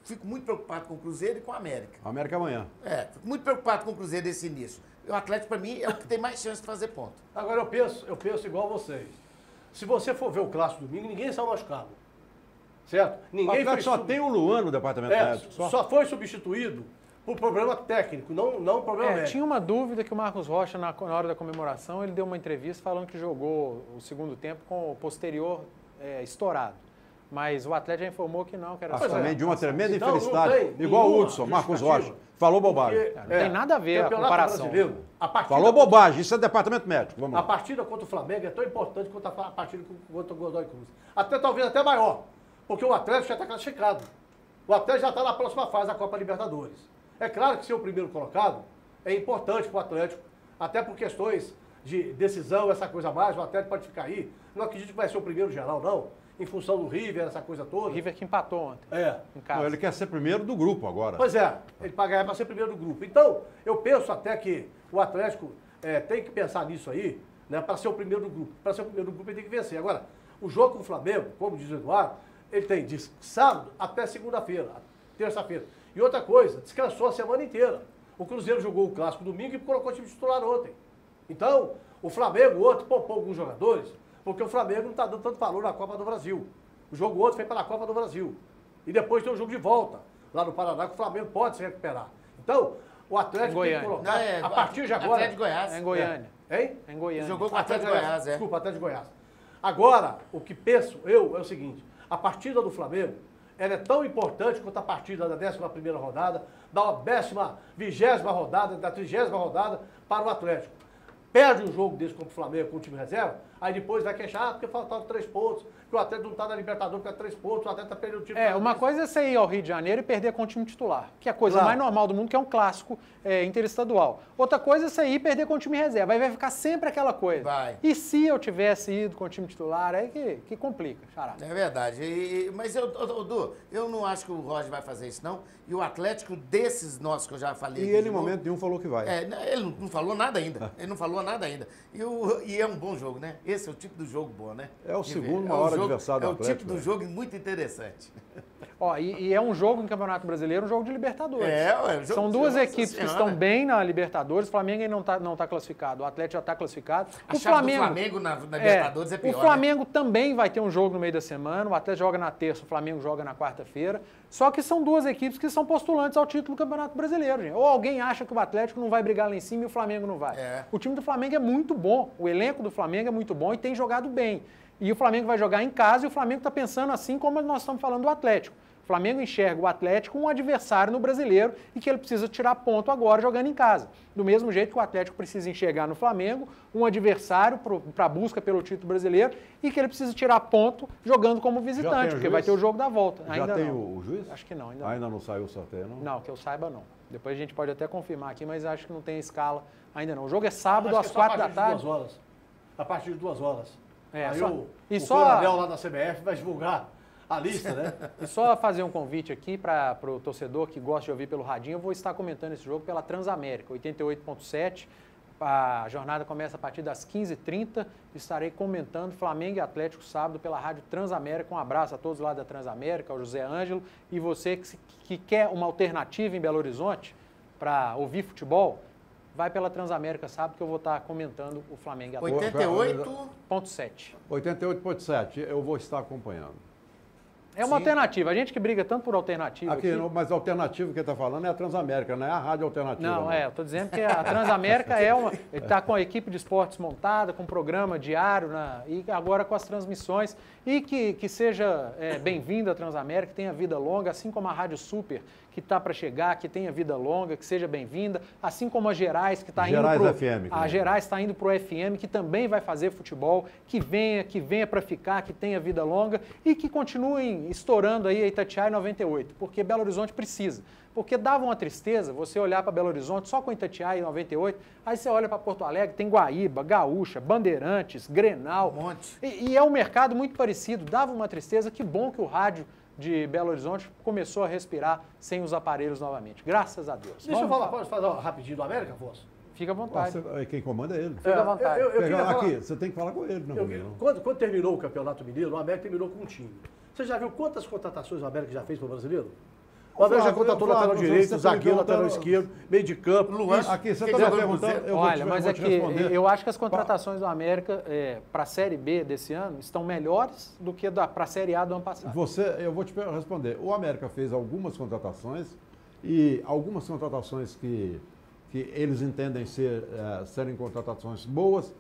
Fico muito preocupado com o Cruzeiro e com a América. A América amanhã. Fico muito preocupado com o Cruzeiro desse início. O Atlético, para mim, é o que tem mais chance de fazer ponto. Agora, eu penso igual vocês. Se você for ver o clássico domingo, ninguém saiu machucado. Certo? Ninguém só tem o Luan no departamento médico. Só foi substituído por problema técnico, não problema médico. Tinha uma dúvida que o Marcos Rocha, na hora da comemoração, ele deu uma entrevista falando que jogou o segundo tempo com o posterior estourado. Mas o Atlético já informou que não, que era só. Também de uma tremenda infelicidade. Igual o Hudson, Marcos Rocha. Falou bobagem. Não tem nada a ver a comparação. Falou bobagem, isso é departamento médico. Vamos lá. A partida contra o Flamengo é tão importante quanto a partida contra o Godoy Cruz. Talvez até maior, porque o Atlético já está classificado. O Atlético já está na próxima fase da Copa Libertadores. É claro que ser o primeiro colocado é importante para o Atlético, até por questões de decisão, essa coisa mais, o Atlético pode ficar aí. Não acredito que vai ser o primeiro geral, não. Em função do River, essa coisa toda. O River que empatou ontem. Em casa. Não, ele quer ser primeiro do grupo agora. Pois é, ele pagar para ser primeiro do grupo. Então, eu penso até que o Atlético tem que pensar nisso aí, né, para ser o primeiro do grupo. Para ser o primeiro do grupo, ele tem que vencer. Agora, o jogo com o Flamengo, como diz o Eduardo, ele tem de sábado até segunda-feira, terça-feira. E outra coisa, descansou a semana inteira. O Cruzeiro jogou o clássico domingo e colocou o time titular ontem. Então, o Flamengo ontem poupou alguns jogadores, porque o Flamengo não está dando tanto valor na Copa do Brasil. O jogo ontem foi para a Copa do Brasil. E depois tem um jogo de volta, lá no Paraná, que o Flamengo pode se recuperar. Então, o Atlético tem que colocar, a partir de agora... Atlético de Goiás. É em Goiânia. Hein? É em Goiânia. Jogou com o Atlético de Goiás, Desculpa, Atlético de Goiás. Agora, o que penso eu é o seguinte, a partida do Flamengo, ela é tão importante quanto a partida da 11ª rodada, da 20ª rodada, da 30ª rodada para o Atlético. Perde um jogo desse contra o Flamengo com o time reserva, aí depois vai queixar porque faltaram 3 pontos, porque o Atlético não está na Libertadores, fica 3 pontos, o Atlético está perdendo o título. Uma coisa é você ir ao Rio de Janeiro e perder com o time titular, que é a coisa mais normal do mundo, que é um clássico interestadual. Outra coisa é você ir e perder com o time reserva, aí vai ficar sempre aquela coisa. Vai. E se eu tivesse ido com o time titular, aí que complica, xará. É verdade. Mas, Du, eu não acho que o Roger vai fazer isso, não. E o Atlético, desses nossos que eu já falei... E ele, em momento nenhum, falou que vai. Ele não falou nada ainda. Ele não falou nada ainda. E é um bom jogo, né? Esse é o tipo do jogo bom, né? É o segundo maior adversário do Atlético. É o tipo do jogo muito interessante. E é um jogo em Campeonato Brasileiro, um jogo de Libertadores. São duas equipes que estão bem na Libertadores. O Flamengo ainda não está classificado. O Atlético já está classificado. A chave do Flamengo na Libertadores é pior, o Flamengo também vai ter um jogo no meio da semana. O Atlético joga na terça, o Flamengo joga na quarta-feira. Só que são duas equipes que são postulantes ao título do Campeonato Brasileiro, gente. Ou alguém acha que o Atlético não vai brigar lá em cima e o Flamengo não vai. O time do Flamengo é muito bom. O elenco do Flamengo é muito bom e tem jogado bem. E o Flamengo vai jogar em casa e o Flamengo está pensando assim como nós estamos falando do Atlético. O Flamengo enxerga o Atlético um adversário no Brasileiro e que ele precisa tirar ponto agora jogando em casa. Do mesmo jeito que o Atlético precisa enxergar no Flamengo um adversário para a busca pelo título brasileiro e que ele precisa tirar ponto jogando como visitante, porque vai ter o jogo da volta. Já tem o juiz? Acho que não. Ainda não saiu o sorteio, não? Não, que eu saiba não. Depois a gente pode até confirmar aqui, mas acho que não tem escala ainda não. O jogo é sábado às 4 da tarde. A partir de 2 horas. Aí o Coronel lá da CBF vai divulgar a lista, né? E só fazer um convite aqui para o torcedor que gosta de ouvir pelo radinho, eu vou estar comentando esse jogo pela Transamérica, 88.7. A jornada começa a partir das 15h30. Estarei comentando Flamengo e Atlético sábado pela Rádio Transamérica. Um abraço a todos lá da Transamérica, ao José Ângelo. E você que quer uma alternativa em Belo Horizonte para ouvir futebol, vai pela Transamérica sábado que eu vou estar comentando o Flamengo e Atlético. 88.7. 88.7, eu vou estar acompanhando. É uma alternativa. A gente que briga tanto por alternativa aqui... Mas a alternativa que ele está falando é a Transamérica, não é a rádio alternativa. Não, eu estou dizendo que a Transamérica ele está com a equipe de esportes montada, com um programa diário, e agora com as transmissões. E que seja bem-vinda a Transamérica, que tenha vida longa, assim como a Rádio Super, que está para chegar, que tenha vida longa, que seja bem-vinda, assim como a Gerais, que está indo para o FM. A Gerais está indo para o FM, que também vai fazer futebol, que venha para ficar, que tenha vida longa e que continuem estourando aí a Itatiaia 98, porque Belo Horizonte precisa. Porque dava uma tristeza você olhar para Belo Horizonte só com Itatiaia 98, aí você olha para Porto Alegre, tem Guaíba, Gaúcha, Bandeirantes, Grenal. Um monte. E é um mercado muito parecido, dava uma tristeza. Que bom que o rádio de Belo Horizonte começou a respirar sem os aparelhos novamente. Graças a Deus. Deixa eu falar, pode falar rapidinho do América, Afonso? Fica à vontade. Quem comanda é ele. Fica à vontade. Aqui, você tem que falar com ele. Quando terminou o Campeonato Mineiro, o América terminou com um time. Você já viu quantas contratações o América já fez para o brasileiro? O América já contratou lateral direito, zagueiro, lateral esquerdo, meio de campo. Luan, aqui você está me perguntando. Olha, mas é que eu acho que as contratações do América para a Série B desse ano estão melhores do que para a Série A do ano passado. Eu vou te responder. O América fez algumas contratações e algumas contratações que eles entendem serem contratações boas.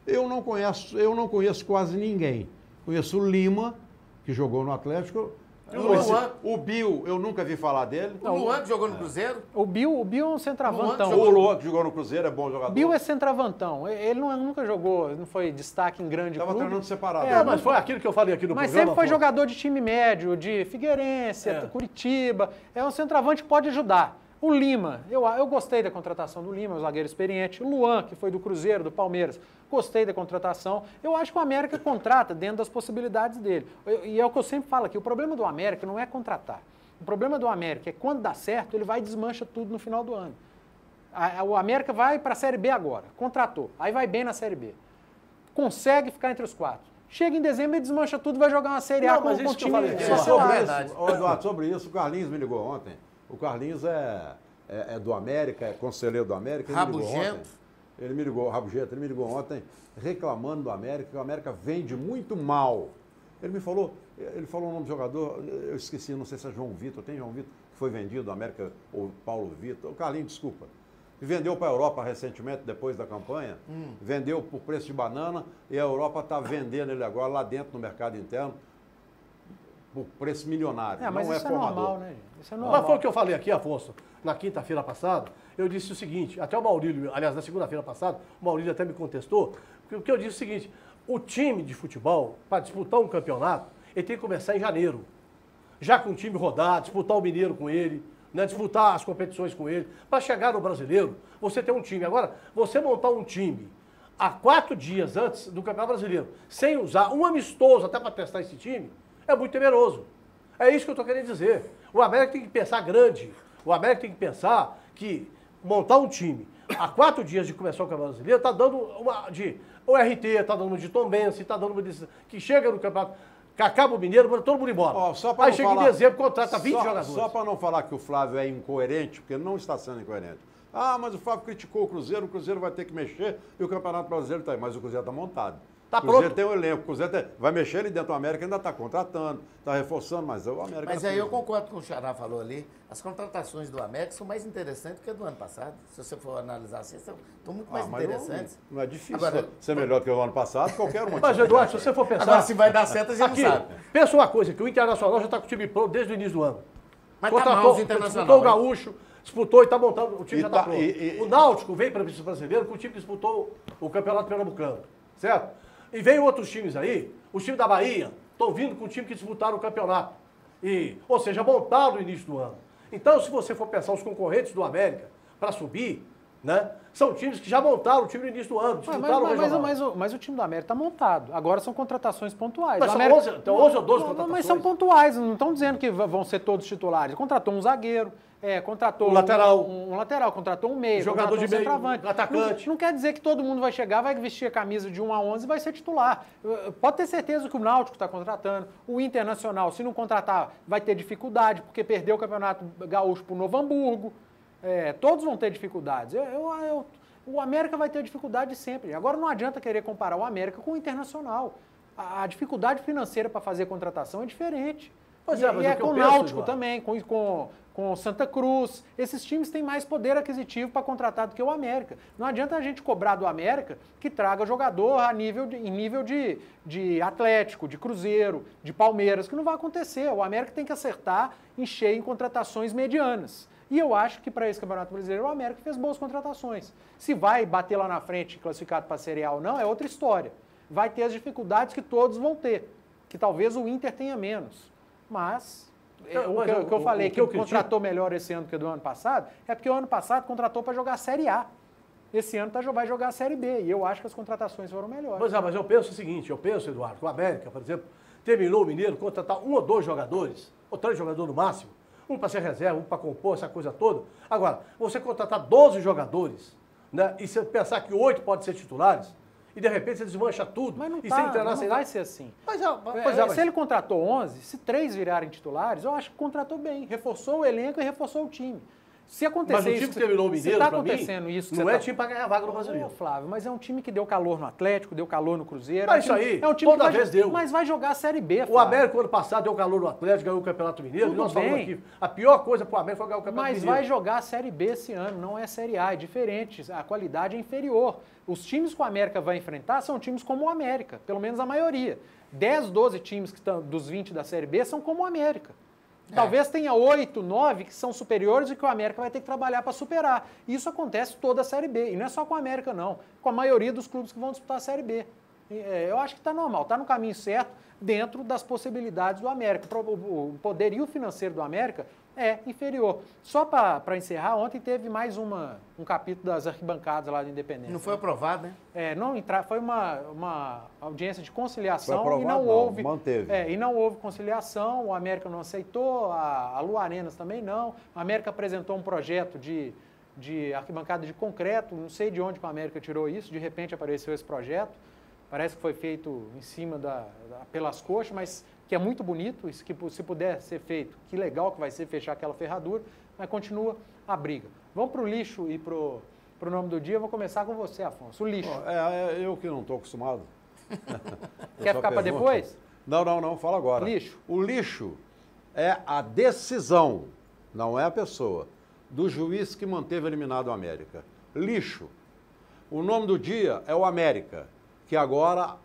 Eu não conheço quase ninguém. Conheço o Lima, que jogou no Atlético. O Bill, eu nunca vi falar dele. O Luan, que jogou no Cruzeiro. O Bill é um centravantão. O Luan, que jogou no Cruzeiro, é bom jogador. Bill é centravantão. Ele nunca jogou, não foi destaque em grande clube. Estava treinando separado. Mas foi aquilo que eu falei aqui no programa. Mas sempre foi jogador de time médio, de Figueirense, Curitiba. É um centravante que pode ajudar. O Lima, eu gostei da contratação do Lima, um zagueiro experiente. O Luan, que foi do Cruzeiro, do Palmeiras, gostei da contratação. Eu acho que o América contrata dentro das possibilidades dele. E é o que eu sempre falo aqui, o problema do América não é contratar. O problema do América é que quando dá certo, ele vai e desmancha tudo no final do ano. O América vai para a Série B agora, contratou, aí vai bem na Série B. Consegue ficar entre os 4. Chega em dezembro e desmancha tudo, vai jogar uma Série A com o time. Eduardo, sobre isso, o Carlinhos me ligou ontem. O Carlinhos é do América, é conselheiro do América. Ele me ligou ontem reclamando do América, que o América vende muito mal. Ele falou o nome do jogador, eu esqueci, não sei se é João Vitor, tem João Vitor, que foi vendido do América, ou Paulo Vitor. O Carlinhos, desculpa. Vendeu para a Europa recentemente, depois da campanha, vendeu por preço de banana, e a Europa está vendendo ele agora lá dentro no mercado interno, por preço milionário. Mas não isso é formador. Normal, né? Isso é normal. Mas foi o que eu falei aqui, Afonso, na quinta-feira passada. Eu disse o seguinte, até o Maurílio, aliás, na segunda-feira passada, o Maurílio até me contestou, porque eu disse o seguinte, o time de futebol, para disputar um campeonato, ele tem que começar em janeiro. Já com o time rodado, disputar o Mineiro com ele, né, disputar as competições com ele. Para chegar no Brasileiro, você tem um time. Agora, você montar um time há 4 dias antes do Campeonato Brasileiro, sem usar um amistoso até para testar esse time, é muito temeroso. É isso que eu estou querendo dizer. O América tem que pensar grande. O América tem que pensar que montar um time há 4 dias de começar o Campeonato Brasileiro está dando uma de... O RT está dando uma de Tombense, está dando uma de... que chega no campeonato, que acaba o Mineiro, manda todo mundo embora. Aí chega em dezembro, contrata 20 jogadores. Só para não falar que o Flávio é incoerente, porque não está sendo incoerente. Ah, mas o Flávio criticou o Cruzeiro vai ter que mexer e o Campeonato Brasileiro está aí. Mas o Cruzeiro está montado. Tá o Cruzeiro pronto. tem um elenco, o Cruzeiro vai mexer ali dentro do América, ainda está contratando, está reforçando, mas o América... Mas aí eu concordo com o Xará falou ali, as contratações do América são mais interessantes do que a do ano passado. Se você for analisar assim, estão muito mais interessantes. Não é difícil Agora, ser melhor que o ano passado, qualquer um. Mas, Eduardo, se você for pensar... Agora, se vai dar certo, a gente aqui, não sabe. pensa uma coisa, que o Internacional já está com o time pronto desde o início do ano. Mas tá mal o Internacional. Disputou o Gaúcho, disputou e está montando, o time já está pronto. E o Náutico veio para o Brasileiro com o time que disputou o Campeonato Pernambucano, certo? E veio outros times aí, os times da Bahia, estão vindo com o time que disputaram o campeonato. Ou seja, montaram no início do ano. Então, se você for pensar os concorrentes do América para subir, né, são times que já montaram o time no início do ano, disputaram o regional. Mas o time do América está montado. Agora são contratações pontuais. Mas o são América, 11 ou 12 contratações. Mas são pontuais, não estão dizendo que vão ser todos titulares. Contratou um zagueiro, contratou um lateral, contratou um meio, jogador de meio, centroavante. atacante. Não quer dizer que todo mundo vai chegar, vai vestir a camisa de 1 a 11 e vai ser titular. Pode ter certeza que o Náutico está contratando, o Internacional, se não contratar, vai ter dificuldade, porque perdeu o Campeonato Gaúcho para o Novo Hamburgo. Todos vão ter dificuldades. O América vai ter dificuldade sempre. Agora não adianta querer comparar o América com o Internacional. A dificuldade financeira para fazer contratação é diferente. Mas com o Náutico também, com Santa Cruz. Esses times têm mais poder aquisitivo para contratar do que o América. Não adianta a gente cobrar do América que traga jogador em nível de Atlético, de Cruzeiro, de Palmeiras, que não vai acontecer. O América tem que acertar em cheio em contratações medianas. E eu acho que para esse Campeonato Brasileiro o América fez boas contratações. Se vai bater lá na frente classificado para a Série A ou não, é outra história. Vai ter as dificuldades que todos vão ter, que talvez o Inter tenha menos. Mas o que eu falei, que contratou melhor esse ano que do ano passado, é porque o ano passado contratou para jogar a Série A. Esse ano vai jogar a Série B. E eu acho que as contratações foram melhores. Mas eu penso o seguinte, Eduardo, que o América, por exemplo, terminou o Mineiro, contratar 1 ou 2 jogadores, ou 3 jogadores no máximo, um para ser reserva, um para compor, essa coisa toda. Agora, você contratar 12 jogadores, né, e você pensar que 8 podem ser titulares, e de repente você desmancha tudo. Mas não, e não vai ser assim. Se ele contratou 11, se 3 virarem titulares, eu acho que contratou bem. Reforçou o elenco e reforçou o time. Se acontecer mas o time que terminou o Mineiro, tá acontecendo isso, não é time para ganhar vaga no Brasileiro. Flávio, mas é um time que deu calor no Atlético, deu calor no Cruzeiro. Mas isso aí, é um time toda vez deu. Mas vai jogar a Série B, Flávio. O América, ano passado, deu calor no Atlético, ganhou o Campeonato Mineiro. Tudo nós bem. falamos aqui, a pior coisa para o América foi ganhar o Campeonato Mineiro. Mas vai jogar a Série B esse ano, não é a Série A, é diferente. A qualidade é inferior. Os times que o América vai enfrentar são times como o América, pelo menos a maioria. 10, 12 times que estão dos 20 da Série B são como o América. Talvez tenha 8, 9 que são superiores e que o América vai ter que trabalhar para superar. Isso acontece toda a Série B. E não é só com o América, não. Com a maioria dos clubes que vão disputar a Série B. Eu acho que está normal, está no caminho certo, dentro das possibilidades do América. O poderio financeiro do América é inferior. Só para encerrar, ontem teve mais um capítulo das arquibancadas lá do Independência. Não foi aprovado, né? Foi uma audiência de conciliação. Foi aprovado, e não houve. Manteve. E não houve conciliação, o América não aceitou, a Lu Arenas também não. O América apresentou um projeto de arquibancada de concreto, não sei de onde que o América tirou isso, de repente apareceu esse projeto. Parece que foi feito em cima pelas coxas, mas que é muito bonito, isso que se puder ser feito, que legal que vai ser fechar aquela ferradura, mas continua a briga. Vamos para o lixo e para o nome do dia, eu vou começar com você, Afonso. O lixo. Eu que não estou acostumado. Quer ficar para depois? Não, fala agora. Lixo. O lixo é a decisão, não é a pessoa, do juiz que manteve eliminado o América. Lixo. O nome do dia é o América, que agora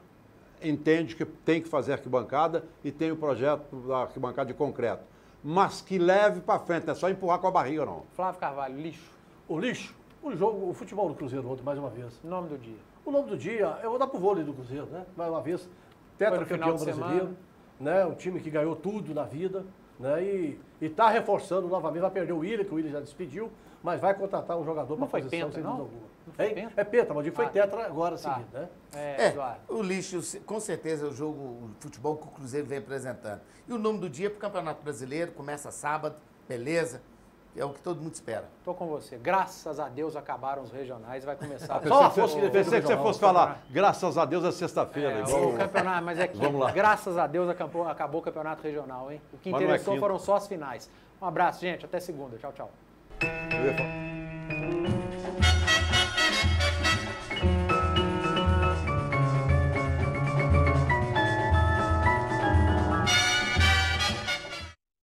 entende que tem que fazer arquibancada e tem o projeto da arquibancada de concreto. Mas que leve para frente, não é só empurrar com a barriga, não. Flávio Carvalho, lixo. O lixo? O futebol do Cruzeiro ontem, mais uma vez. Nome do dia. O nome do dia, eu vou dar pro vôlei do Cruzeiro, né? Mais uma vez, tetracampeão brasileiro, né? Um time que ganhou tudo na vida, né? E está reforçando novamente, vai perder o Willian, que o Willian já despediu, mas vai contratar um jogador para a posição, penta, sem não? dúvida alguma. Não foi penta? É penta, mas eu digo que foi tetra agora seguido, né? Eduardo. O lixo, com certeza, é o jogo, o futebol que o Cruzeiro vem apresentando. E o nome do dia para o Campeonato Brasileiro, começa sábado, beleza? É o que todo mundo espera. Tô com você. Graças a Deus acabaram os regionais, vai começar. Pensei que você fosse falar, graças a Deus é sexta-feira. O campeonato, mas é que, graças a Deus, acabou o campeonato regional, hein? O que interessou foram só as finais. Um abraço, gente. Até segunda. Tchau, tchau.